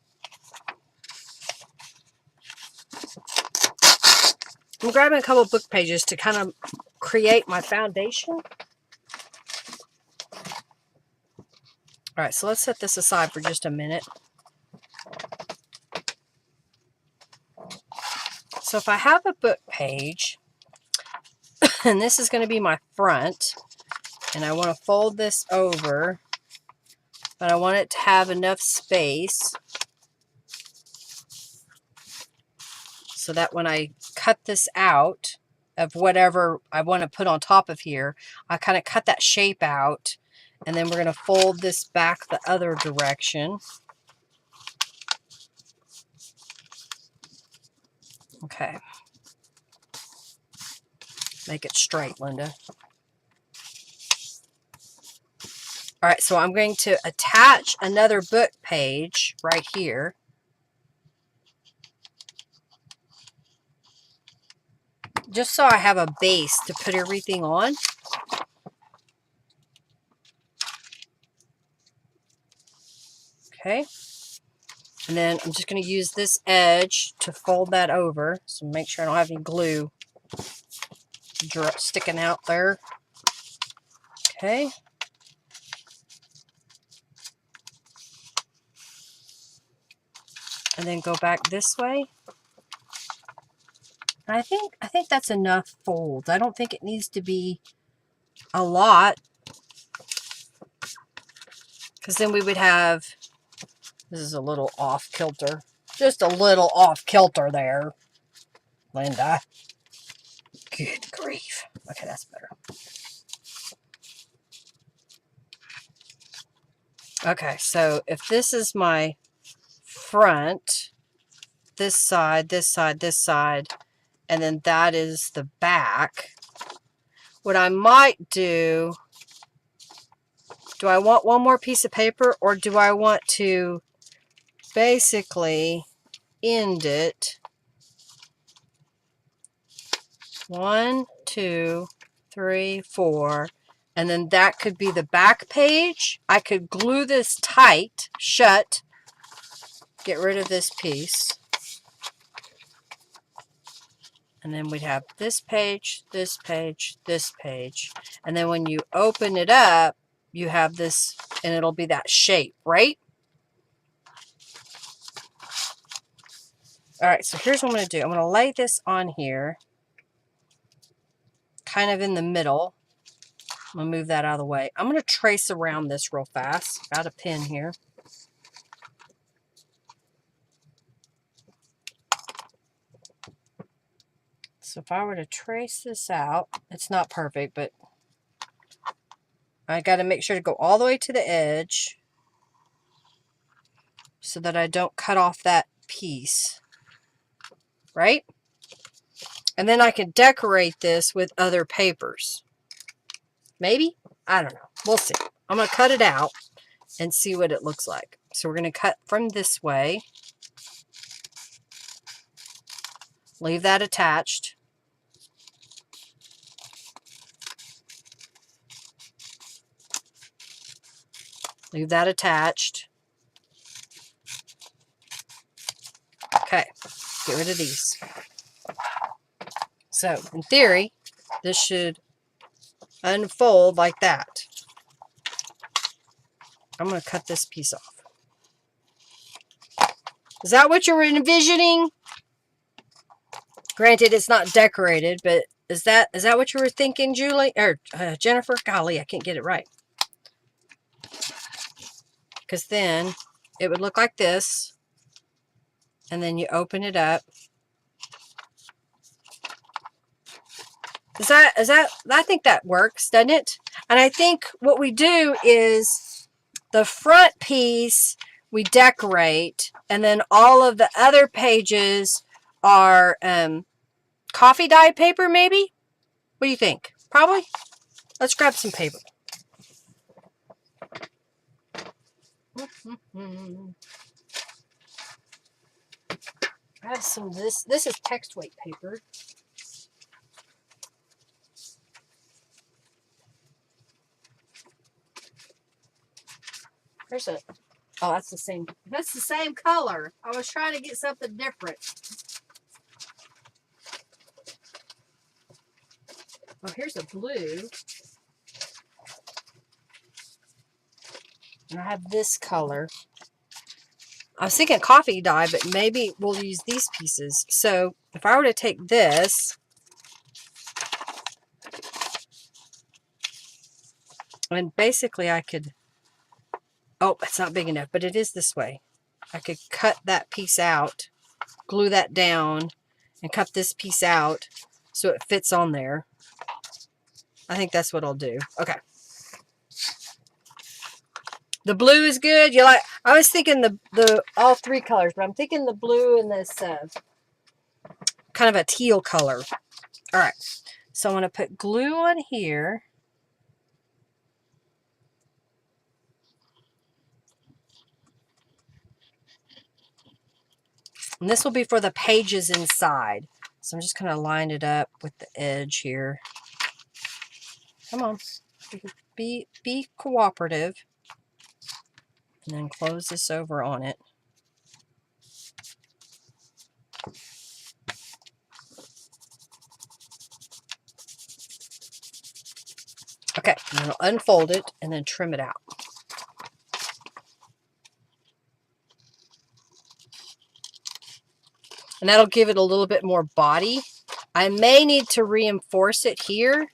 I'm grabbing a couple of book pages to kind of create my foundation. All right, so let's set this aside for just a minute. So if I have a book page, and this is going to be my front, and I want to fold this over, but I want it to have enough space so that when I cut this out of whatever I want to put on top of here, I kind of cut that shape out, and then we're going to fold this back the other direction. Okay. Make it straight, Linda. All right, so I'm going to attach another book page right here. Just so I have a base to put everything on. Okay. And then I'm just going to use this edge to fold that over. So make sure I don't have any glue sticking out there. Okay. and then go back this way. And I think that's enough folds. I don't think it needs to be a lot, because then we would have, this is a little off kilter, just a little off kilter there, Linda. Good grief. Okay, that's better. Okay, so if this is my front, this side, this side, this side, and then that is the back, what I might do I want one more piece of paper, or do I want to basically end it 1, 2, 3, 4, and then that could be the back page. I could glue this tight, shut, get rid of this piece, and then we'd have this page, this page, this page, and then when you open it up, you have this, and it'll be that shape, right? All right, so here's what I'm going to do. I'm going to lay this on here, kind of in the middle. I'm going to move that out of the way. I'm going to trace around this real fast. Got a pen here. So if I were to trace this out, it's not perfect, but I got to make sure to go all the way to the edge so that I don't cut off that piece, right? And then I can decorate this with other papers. Maybe? I don't know. We'll see. I'm going to cut it out and see what it looks like. So we're going to cut from this way. Leave that attached. Leave that attached. Okay, get rid of these. So, in theory, this should unfold like that. I'm going to cut this piece off. Is that what you're envisioning? Granted, it's not decorated, but is that what you were thinking, Julie? Or Jennifer? Golly, I can't get it right. Because then it would look like this. And then you open it up. I think that works, doesn't it? And I think what we do is the front piece we decorate, and then all of the other pages are coffee dyed paper, maybe? What do you think? Probably? Let's grab some paper. I have some of this. This is text weight paper. There's a, oh, that's the same color. I was trying to get something different. Oh, here's a blue. And I have this color. I was thinking coffee dye, but maybe we'll use these pieces. So if I were to take this and basically I could, oh, it's not big enough, but it is this way. I could cut that piece out, glue that down, and cut this piece out so it fits on there. I think that's what I'll do. Okay. The blue is good. You like? I was thinking the all three colors, but I'm thinking the blue and this kind of a teal color. All right. So I'm going to put glue on here. And this will be for the pages inside. So I'm just going to line it up with the edge here. Come on. Be cooperative. And then close this over on it. Okay, and then I'll unfold it and then trim it out. And that'll give it a little bit more body. I may need to reinforce it here.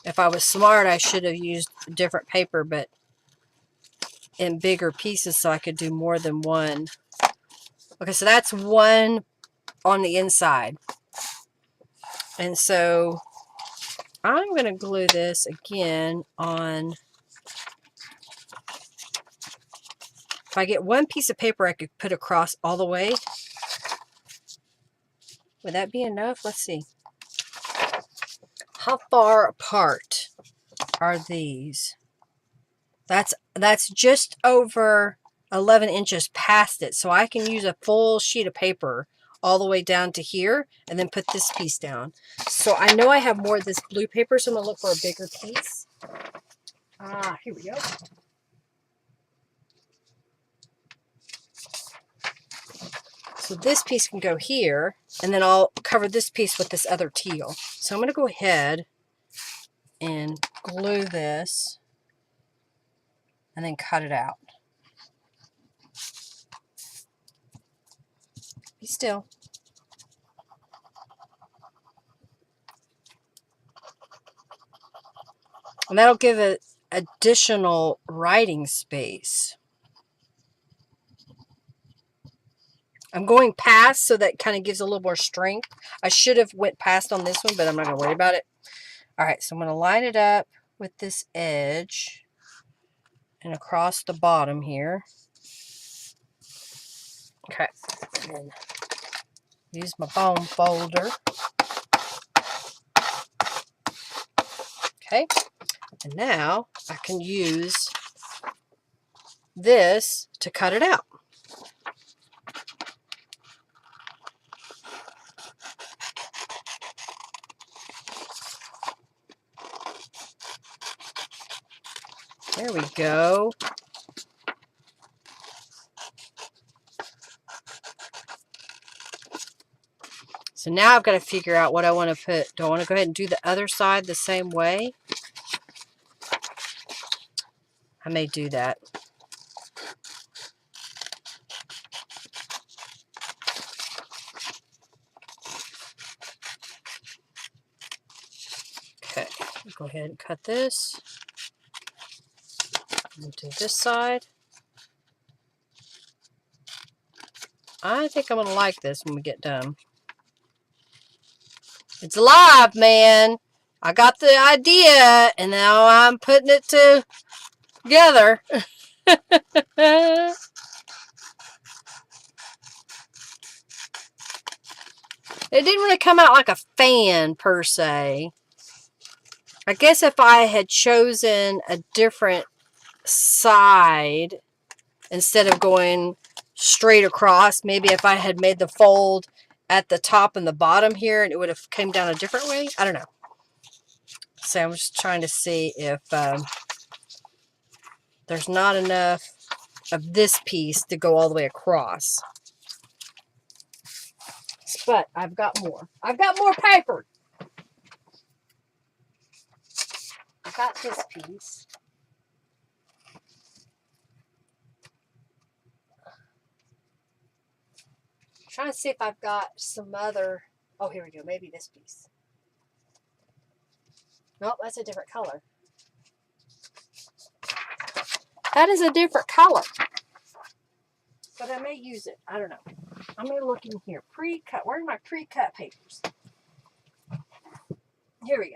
If I was smart, I should have used different paper, but in bigger pieces so I could do more than one. Okay, so that's one on the inside. And so I'm going to glue this again on. If I get one piece of paper I could put across all the way. Would that be enough? Let's see. How far apart are these? That's just over 11 inches past it. So I can use a full sheet of paper all the way down to here and then put this piece down. So I know I have more of this blue paper, so I'm going to look for a bigger piece. Here we go. So this piece can go here, and then I'll cover this piece with this other teal. So I'm going to go ahead and glue this and then cut it out. Be still. And that'll give it additional writing space. I'm going past so that kind of gives a little more strength. I should have went past on this one, but I'm not going to worry about it. All right, so I'm going to line it up with this edge and across the bottom here. Okay, and use my bone folder. Okay, and now I can use this to cut it out. There we go. So now I've got to figure out what I want to put. Do I want to go ahead and do the other side the same way? I may do that. Okay, go ahead and cut this. And do this side. I think I'm going to like this when we get done. It's alive, man. I got the idea, and now I'm putting it together. It didn't really come out like a fan, per se. I guess if I had chosen a different side, instead of going straight across, maybe if I had made the fold at the top and the bottom here, and it would have came down a different way. I don't know. So I'm just trying to see if there's not enough of this piece to go all the way across. But I've got more. I've got more paper. I got this piece. I'm trying to see if I've got some other. Oh, here we go. Maybe this piece. Nope, that's a different color. That is a different color. But I may use it. I don't know. I'm going to look in here. Pre-cut. Where are my pre-cut papers? Here we go.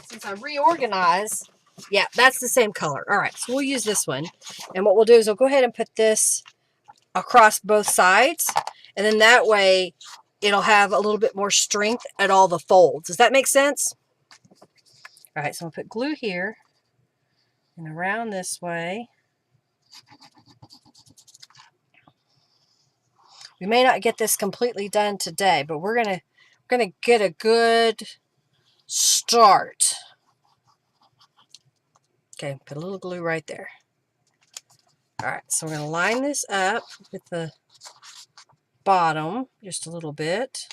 Since I reorganize, yeah, that's the same color. All right, so we'll use this one. And what we'll do is we'll go ahead and put this across both sides. And then that way, it'll have a little bit more strength at all the folds. Does that make sense? All right, so I'm going to put glue here and around this way. We may not get this completely done today, but we're gonna get a good start. Okay, put a little glue right there. All right, so we're gonna line this up with the bottom just a little bit.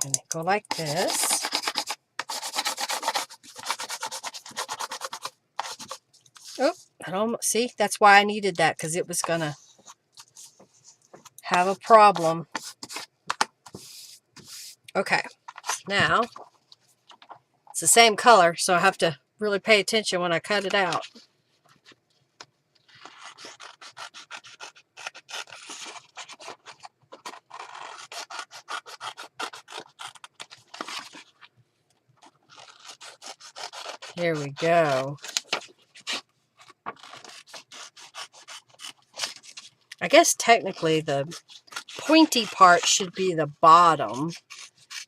And go like this. Oh, I don't see. That's why I needed that, because it was gonna have a problem. Okay, now it's the same color, so I have to really pay attention when I cut it out. Here we go. I guess technically the pointy part should be the bottom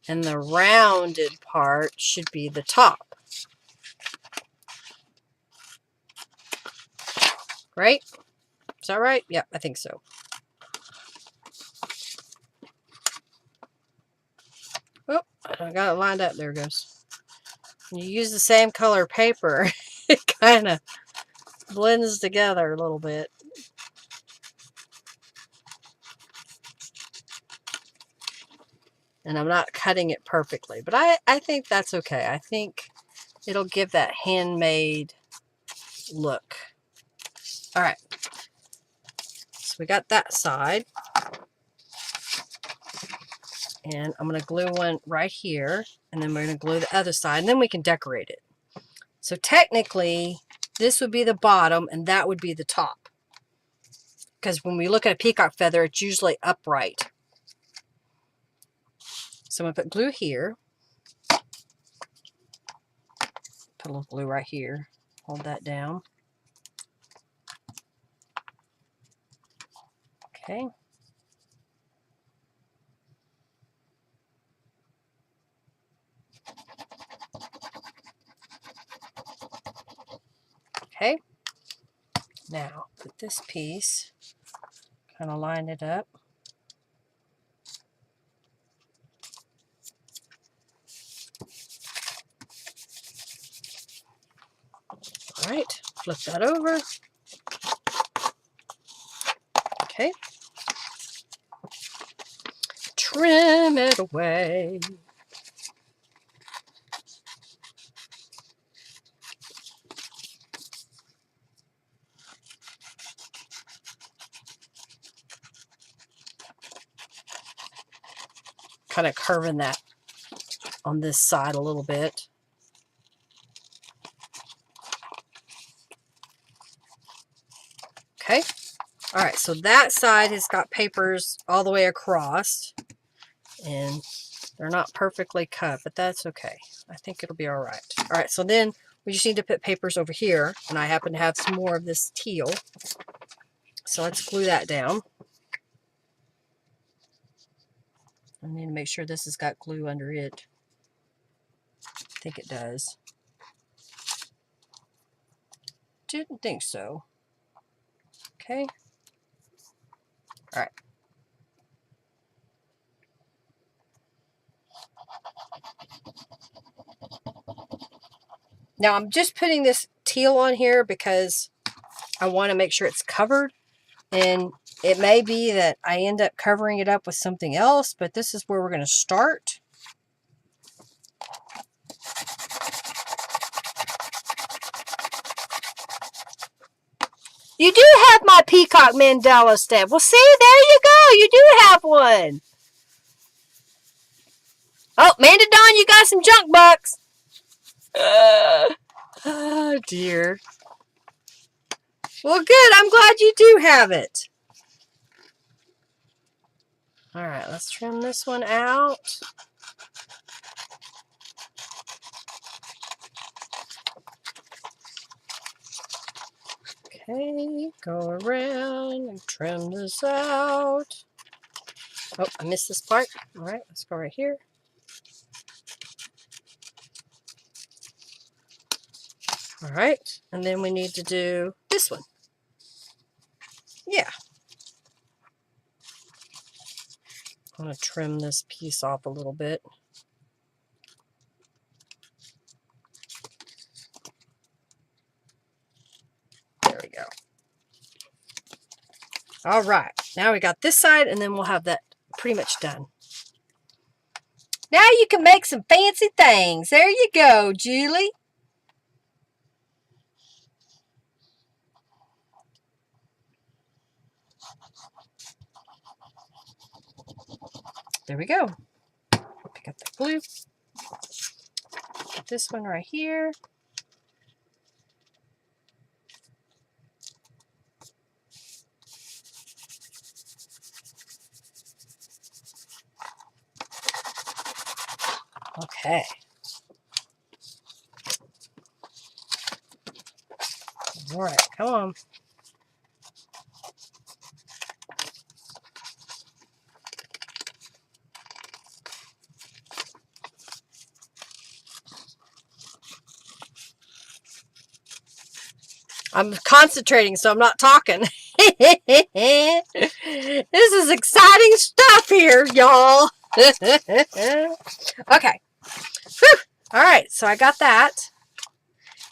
and the rounded part should be the top. Right? Is that right? Yep, I think so. Oh, I got it lined up. There it goes. When you use the same color paper, it kind of blends together a little bit. And I'm not cutting it perfectly, but I think that's okay. I think it'll give that handmade look. All right. So we got that side. And I'm going to glue one right here. And then we're going to glue the other side. And then we can decorate it. So technically, this would be the bottom and that would be the top. Because when we look at a peacock feather, it's usually upright. So I'm going to put glue here. Put a little glue right here. Hold that down. Okay. Okay. Now, put this piece, kind of line it up. All right, flip that over. Okay. Trim it away. Kind of curving that on this side a little bit. Okay. All right, so that side has got papers all the way across, and they're not perfectly cut, but that's okay. I think it'll be all right. All right, so then we just need to put papers over here, and I happen to have some more of this teal. So let's glue that down. I need to make sure this has got glue under it. I think it does. Didn't think so. Okay. All right. Now I'm just putting this teal on here because I want to make sure it's covered. And it may be that I end up covering it up with something else, but this is where we're going to start. You do have my Peacock Mandela step. Well, see, there you go. You do have one. Oh, Manda Dawn, you got some junk bucks. Oh, dear. Well, good. I'm glad you do have it. All right, let's trim this one out. Okay, go around and trim this out. Oh, I missed this part. All right, let's go right here. All right, and then we need to do this one. Yeah. I'm going to trim this piece off a little bit. There we go. All right, now we got this side, and then we'll have that pretty much done. Now you can make some fancy things. There you go, Julie. There we go. Pick up the blue. Put this one right here. Okay. All right, come on. I'm concentrating, so I'm not talking. This is exciting stuff here, y'all. Okay. Whew. All right, so I got that.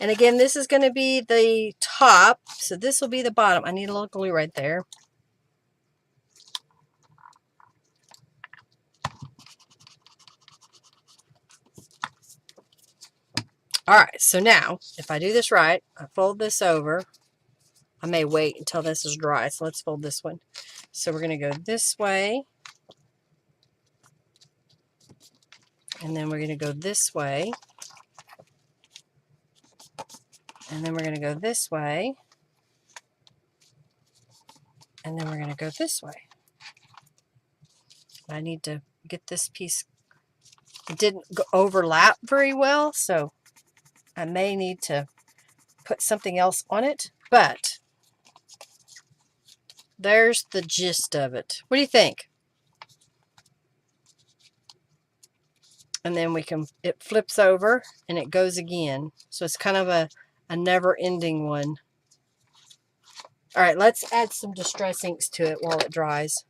And again, this is going to be the top, so this will be the bottom. I need a little glue right there. All right, so now, if I do this right, I fold this over. I may wait until this is dry, so let's fold this one. So we're going to go this way. And then we're going to go this way. And then we're going to go this way. And then we're going to go this way. I need to get this piece. It didn't overlap very well, so I may need to put something else on it. But there's the gist of it. What do you think? And then we can, it flips over and it goes again. So it's kind of a never-ending one. All right, let's add some distress inks to it while it dries.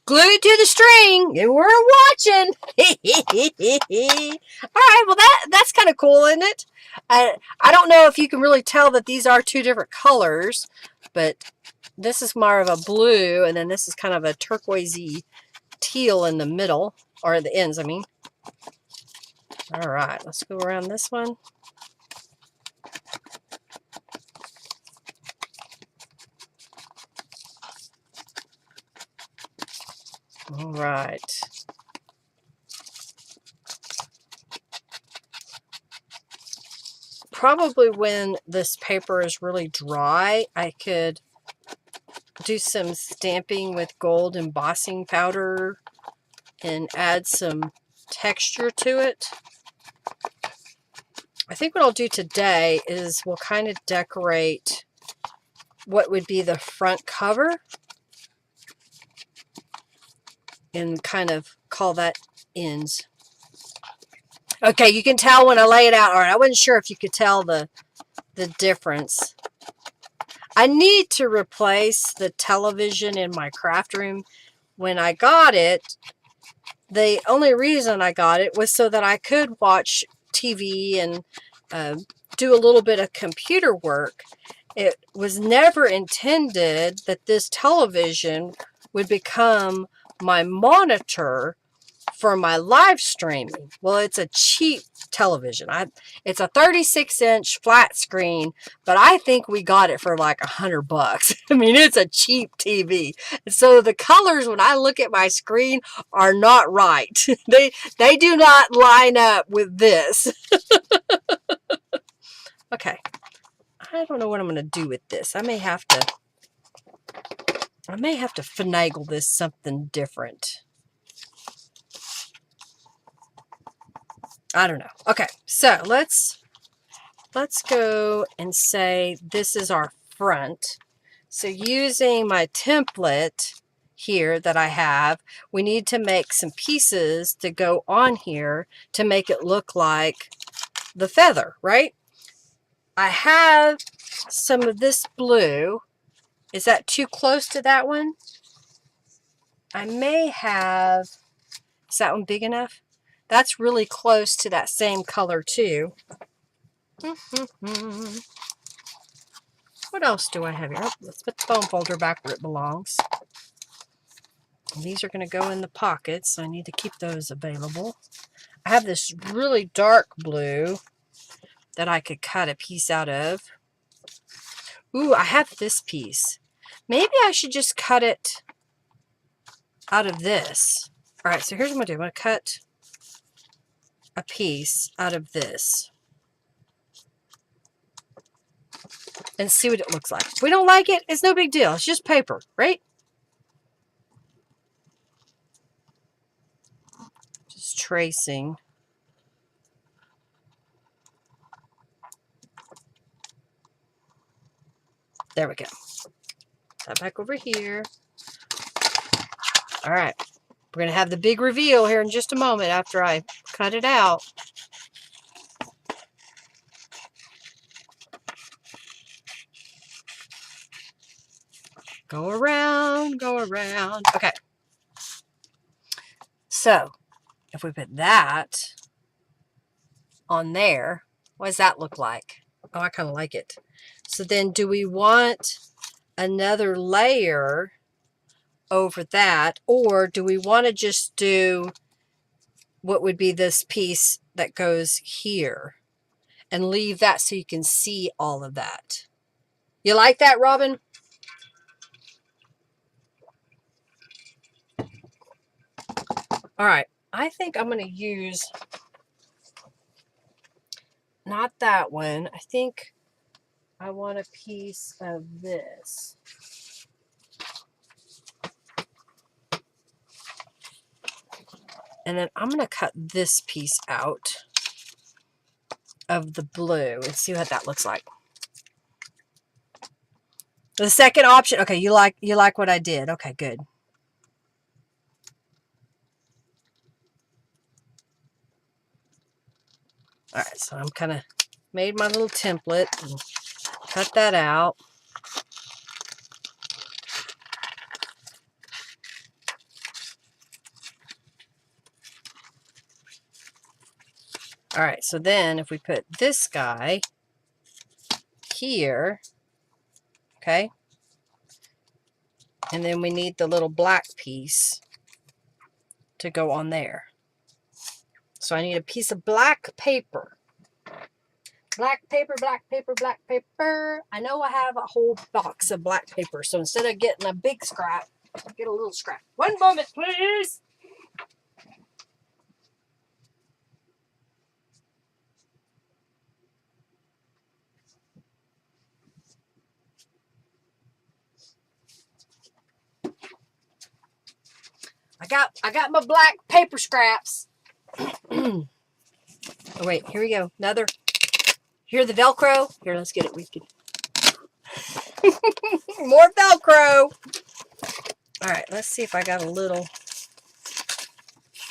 Glue it to the string, and we're watching. All right, well that's kind of cool, isn't it? I don't know if you can really tell that these are two different colors, but this is more of a blue, and then this is kind of a turquoisey teal in the middle, or at the ends, I mean. All right, let's go around this one. All right. Probably when this paper is really dry, I could do some stamping with gold embossing powder and add some texture to it. I think what I'll do today is we'll kind of decorate what would be the front cover and kind of call that ends. Okay, you can tell when I lay it out. All right, I wasn't sure if you could tell the difference. I need to replace the television in my craft room. When I got it, the only reason I got it was so that I could watch TV and do a little bit of computer work. It was never intended that this television would become my monitor for my live streaming. Well, it's a cheap television. It's a 36-inch flat screen, but I think we got it for like $100. I mean, it's a cheap TV. So the colors, when I look at my screen, are not right. They do not line up with this. Okay. I don't know what I'm going to do with this. I may have to finagle this something different. I don't know. Okay, so let's go and say this is our front. So using my template here that I have, we need to make some pieces to go on here to make it look like the feather, right? I have some of this blue. Is that too close to that one? I may have, is that one big enough? That's really close to that same color too. What else do I have here? Oh, let's put the foam folder back where it belongs. And these are going to go in the pockets, so I need to keep those available. I have this really dark blue that I could cut a piece out of. Ooh, I have this piece. Maybe I should just cut it out of this. All right, so here's what I'm going to do. I'm going to cut a piece out of this and see what it looks like. If we don't like it, it's no big deal. It's just paper, right? Just tracing. There we go. That back over here. All right. We're going to have the big reveal here in just a moment after I cut it out. Go around, go around. Okay. So, if we put that on there, what does that look like? Oh, I kind of like it. So then do we want another layer over that, or do we want to just do what would be this piece that goes here and leave that so you can see all of that? You like that, Robin? All right, I think I'm going to use not that one. I think I want a piece of this. And then I'm going to cut this piece out of the blue and see what that looks like. The second option, okay, you like what I did. Okay, good. All right, so I'm kind of made my little template and cut that out. All right, so then if we put this guy here, okay, and then we need the little black piece to go on there. So I need a piece of black paper. Black paper, black paper, black paper. I know I have a whole box of black paper, so instead of getting a big scrap, I'll get a little scrap. One moment, please. I got my black paper scraps. Oh wait, here we go. Another. Hear the Velcro? Here, let's get it. We can. More Velcro. All right, let's see if I got a little.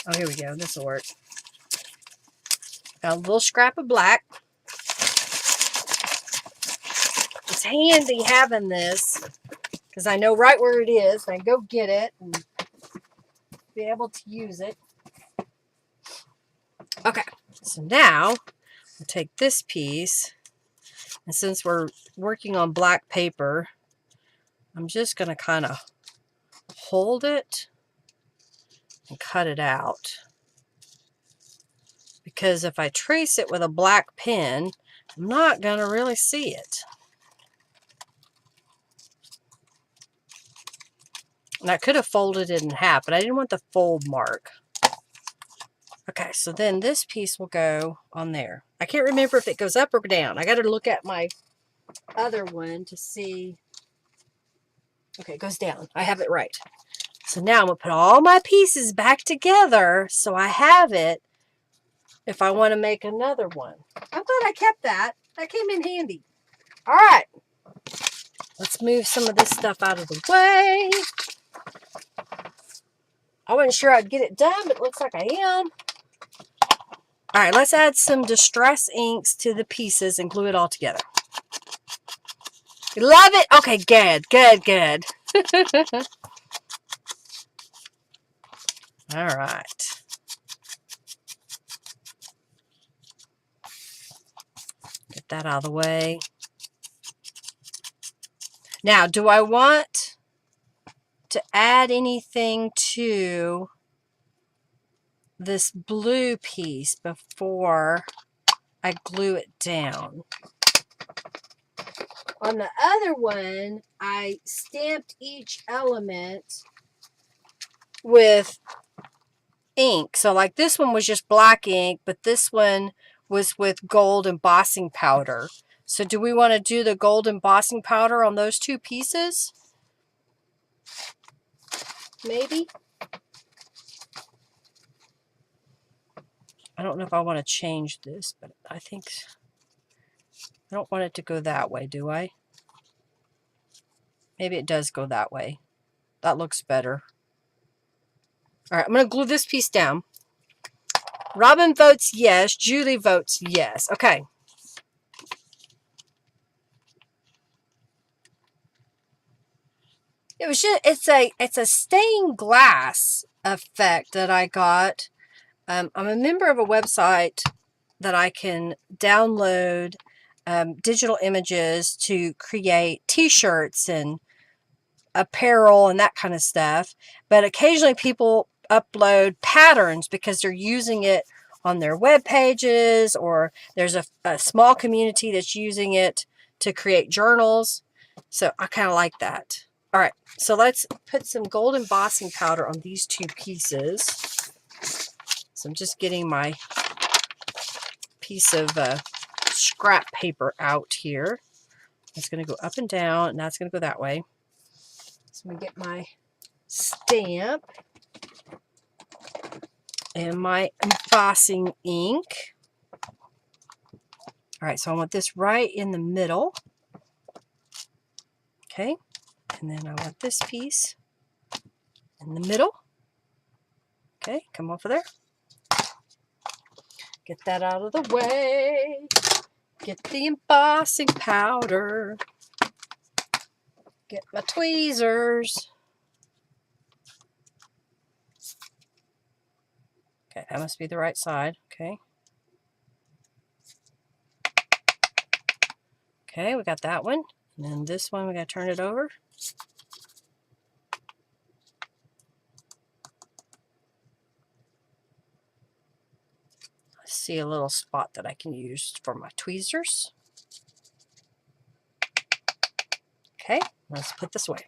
Oh, here we go. This will work. Got a little scrap of black. It's handy having this because I know right where it is. I can go get it and be able to use it. Okay, so now we'll take this piece, and since we're working on black paper, I'm just going to kind of hold it and cut it out. Because if I trace it with a black pen, I'm not going to really see it. And I could have folded it in half, but I didn't want the fold mark. Okay, so then this piece will go on there. I can't remember if it goes up or down. I got to look at my other one to see. Okay, it goes down. I have it right. So now I'm going to put all my pieces back together so I have it if I want to make another one. I'm glad I kept that. That came in handy. All right. Let's move some of this stuff out of the way. I wasn't sure I'd get it done, but it looks like I am. All right, let's add some distress inks to the pieces and glue it all together. You love it? Okay, good, good, good. All right. Get that out of the way. Now, do I want to add anything to this blue piece before I glue it down? On the other one, I stamped each element with ink. So like this one was just black ink, but this one was with gold embossing powder. So do we want to do the gold embossing powder on those two pieces? Maybe? I don't know if I want to change this, but I think I don't want it to go that way, do I? Maybe it does go that way. That looks better. All right, I'm going to glue this piece down. Robin votes yes. Julie votes yes. Okay. It was just, it's a stained glass effect that I got. I'm a member of a website that I can download digital images to create t-shirts and apparel and that kind of stuff. But occasionally people upload patterns because they're using it on their web pages, or there's a small community that's using it to create journals. So I kind of like that. All right, so let's put some gold embossing powder on these two pieces. So I'm just getting my piece of scrap paper out here. It's going to go up and down, and that's going to go that way. So I'm going to get my stamp and my embossing ink. All right, so I want this right in the middle. Okay, and then I want this piece in the middle. Okay, come over there. Get that out of the way. Get the embossing powder. Get my tweezers. Okay, that must be the right side. Okay. Okay, we got that one. And then this one, we got to turn it over. I see a little spot that I can use for my tweezers. Okay, let's put this away.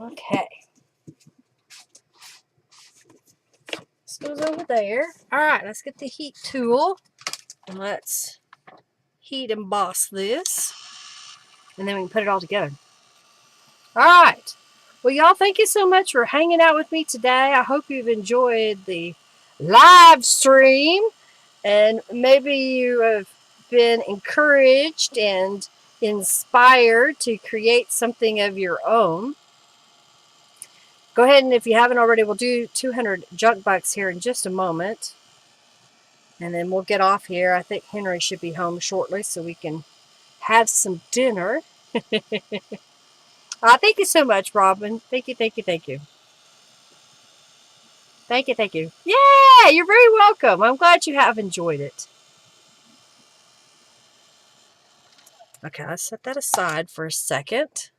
Okay. This goes over there. All right, let's get the heat tool and let's heat emboss this. And then we can put it all together. All right. Well, y'all, thank you so much for hanging out with me today. I hope you've enjoyed the live stream, and maybe you have been encouraged and inspired to create something of your own. Go ahead, and if you haven't already, we'll do 200 junk bucks here in just a moment. And then we'll get off here. I think Henry should be home shortly so we can have some dinner. Thank you so much, Robin. Thank you, thank you, thank you. Thank you, thank you. Yeah, you're very welcome. I'm glad you have enjoyed it. Okay, let's set that aside for a second.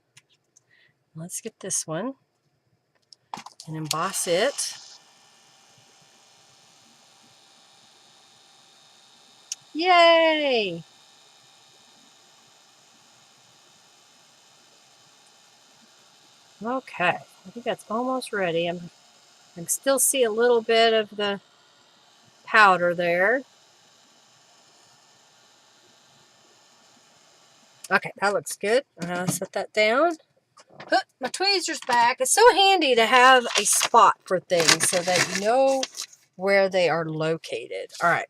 Let's get this one and emboss it. Yay! Okay, I think that's almost ready. I can still see a little bit of the powder there. Okay, that looks good. I'll set that down. Put my tweezers back. It's so handy to have a spot for things so that you know where they are located. All right.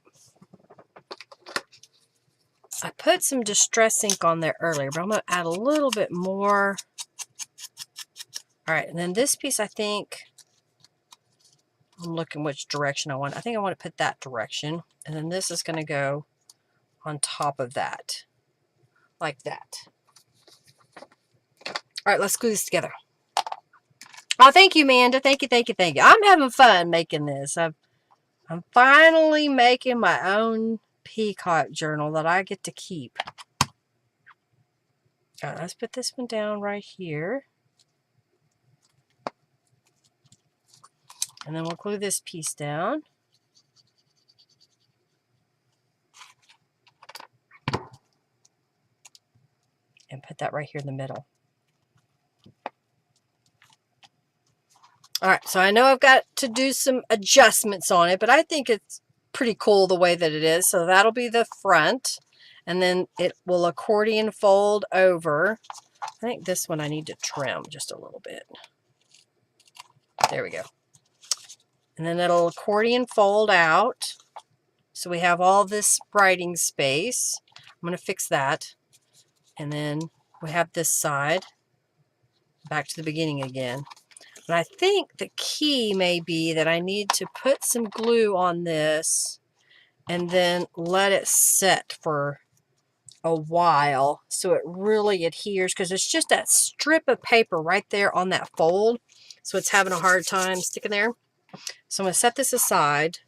I put some distress ink on there earlier, but I'm going to add a little bit more. All right, and then this piece, I think, I'm looking which direction I want. I think I want to put that direction. And then this is going to go on top of that, like that. All right, let's glue this together. Oh, thank you, Amanda. Thank you, thank you, thank you. I'm having fun making this. I I'm finally making my own Peacock journal that I get to keep. All right, let's put this one down right here. And then we'll glue this piece down. And put that right here in the middle. All right, so I know I've got to do some adjustments on it, but I think it's pretty cool the way that it is. So that'll be the front, and then it will accordion fold over. I think this one I need to trim just a little bit. There we go. And then it'll accordion fold out. So we have all this writing space. I'm going to fix that. And then we have this side. Back to the beginning again. And I think the key may be that I need to put some glue on this and then let it set for a while so it really adheres, because it's just that strip of paper right there on that fold. So it's having a hard time sticking there. So I'm going to set this aside,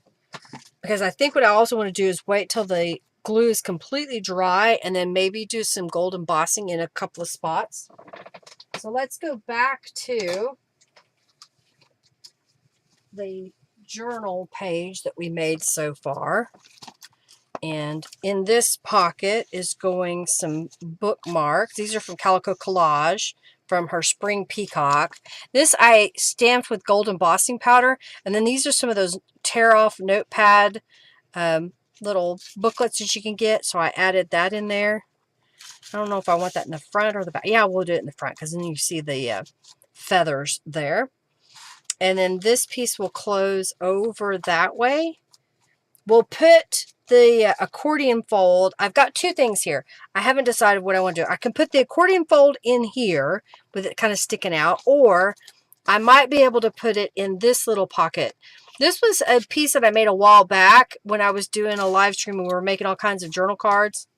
because I think what I also want to do is wait till the glue is completely dry and then maybe do some gold embossing in a couple of spots. So let's go back to the journal page that we made so far. And in this pocket is going some bookmarks. These are from Calico Collage from her Spring Peacock. This I stamped with gold embossing powder. And then these are some of those tear off notepad little booklets that you can get. So I added that in there. I don't know if I want that in the front or the back. Yeah, we'll do it in the front, because then you see the feathers there. And then this piece will close over that way. We'll put the accordion fold. I've got two things here. I haven't decided what I want to do. I can put the accordion fold in here with it kind of sticking out, or I might be able to put it in this little pocket. This was a piece that I made a while back when I was doing a live stream and we were making all kinds of journal cards.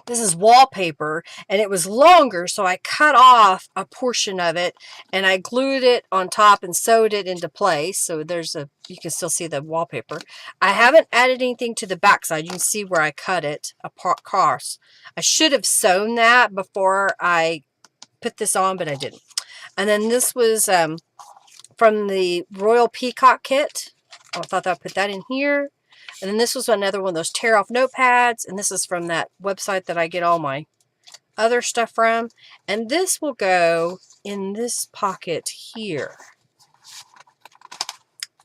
This is wallpaper, and it was longer, so I cut off a portion of it and I glued it on top and sewed it into place. So there's a, you can still see the wallpaper. I haven't added anything to the back side. You can see where I cut it across. I should have sewn that before I put this on, but I didn't. And then this was from the Royal Peacock kit. I thought I'd put that in here. And then this was another one of those tear off notepads. And this is from that website that I get all my other stuff from. And this will go in this pocket here.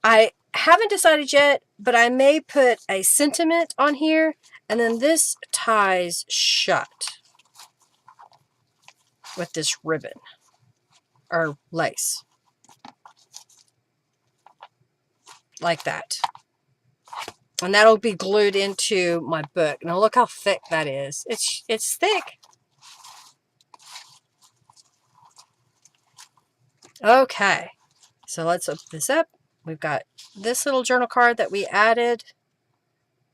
I haven't decided yet, but I may put a sentiment on here. And then this ties shut with this ribbon or lace. Like that. And that'll be glued into my book. Now look how thick that is. It's thick. Okay. So let's open this up. We've got this little journal card that we added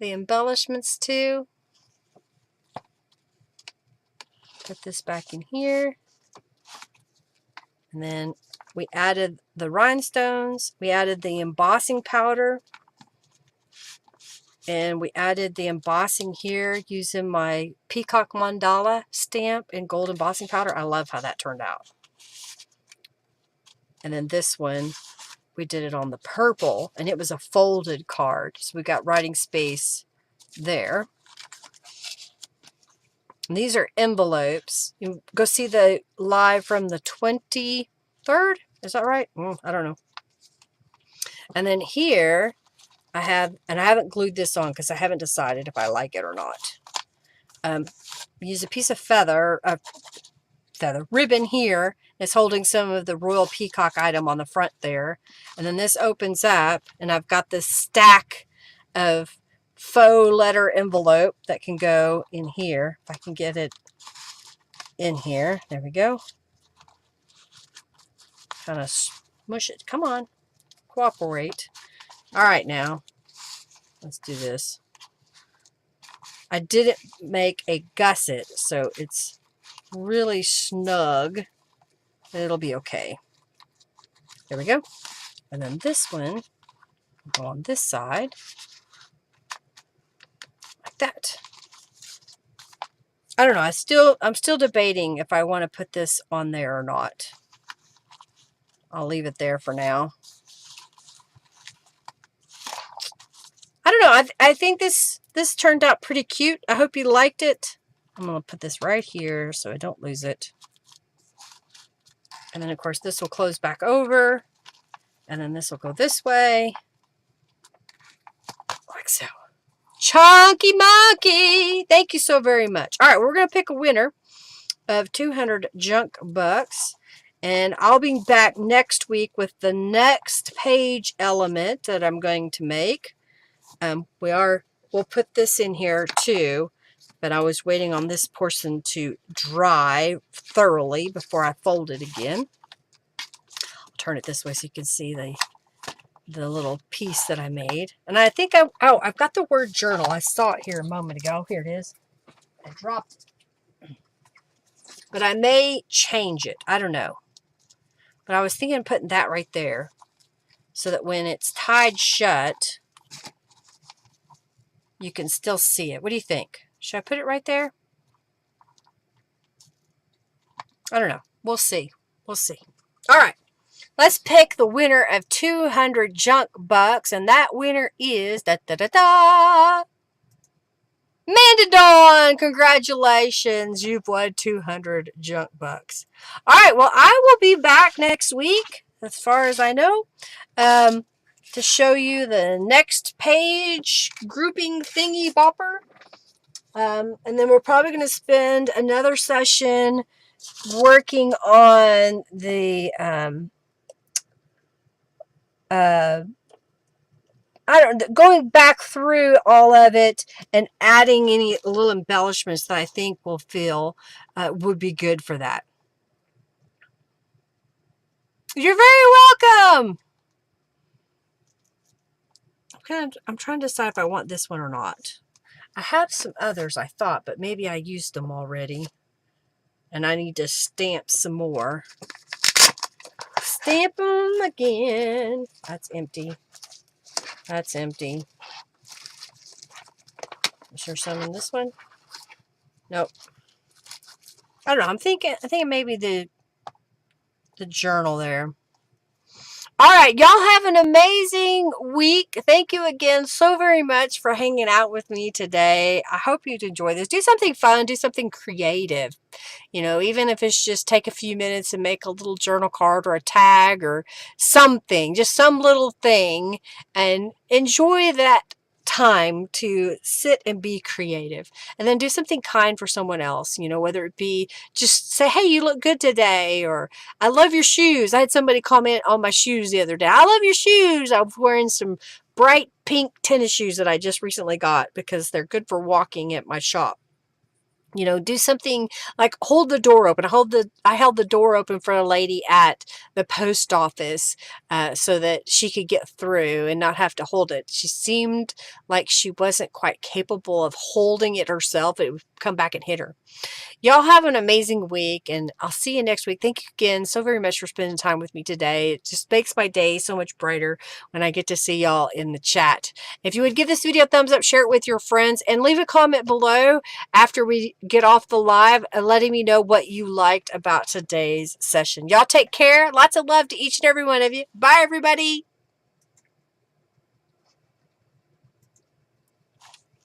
the embellishments to. Put this back in here. And then we added the rhinestones. We added the embossing powder. And we added the embossing here using my Peacock mandala stamp in gold embossing powder. I love how that turned out. And then this one, we did it on the purple, and it was a folded card. So we got writing space there. And these are envelopes. You go see the live from the 23rd. Is that right? I don't know. And then here, I have, and I haven't glued this on because I haven't decided if I like it or not. Use a piece of feather ribbon here. It's holding some of the Royal Peacock item on the front there. And then this opens up, and I've got this stack of faux letter envelope that can go in here. If I can get it in here. There we go. Kind of smush it. Come on. Cooperate. All right, now. Let's do this. I didn't make a gusset, so it's really snug. It'll be okay. There we go. And then this one, Go on this side like that. I don't know. I'm still debating if I want to put this on there or not. I'll leave it there for now. I don't know. I think this turned out pretty cute. I hope you liked it. I'm going to put this right here so I don't lose it. And then, of course, this will close back over. And then this will go this way. Like so. Chunky Monkey! Thank you so very much. All right, we're going to pick a winner of 200 junk bucks. And I'll be back next week with the next page element that I'm going to make. We'll put this in here too, but I was waiting on this portion to dry thoroughly before I fold it again. I'll turn it this way so you can see the little piece that I made. And I think I've got the word journal. I saw it here a moment ago. Here it is. I dropped it. But I may change it. I don't know. But I was thinking of putting that right there so that when it's tied shut, you can still see it. What do you think? Should I put it right there? I don't know. We'll see. We'll see. All right. Let's pick the winner of 200 junk bucks. And that winner is Amanda Dawn. Congratulations. You've won 200 junk bucks. All right. Well, I will be back next week, as far as I know, to show you the next page grouping thingy bopper. And then we're probably going to spend another session working on the, going back through all of it and adding any little embellishments that I think will feel would be good for that. You're very welcome. I'm trying to decide if I want this one or not. I have some others I thought, but maybe I used them already. And I need to stamp some more. Stamp them again. That's empty. That's empty. Is there some in this one? Nope. I don't know. I'm thinking maybe the journal there. All right, y'all have an amazing week. Thank you again so very much for hanging out with me today. I hope you'd enjoy this. Do something fun, do something creative. You know, even if it's just take a few minutes and make a little journal card or a tag or something, just some little thing, and enjoy that time to sit and be creative. And then do something kind for someone else, you know, whether it be just say, hey, you look good today, or I love your shoes. I had somebody comment on my shoes the other day. I love your shoes. I was wearing some bright pink tennis shoes that I just recently got because they're good for walking at my shop. You know, do something like hold the door open. I held the door open for a lady at the post office so that she could get through and not have to hold it. She seemed like she wasn't quite capable of holding it herself. It would come back and hit her. Y'all have an amazing week, and I'll see you next week. Thank you again so very much for spending time with me today. It just makes my day so much brighter when I get to see y'all in the chat. If you would give this video a thumbs up, share it with your friends, and leave a comment below after we get off the live, letting me know what you liked about today's session. Y'all take care. Lots of love to each and every one of you. Bye, everybody.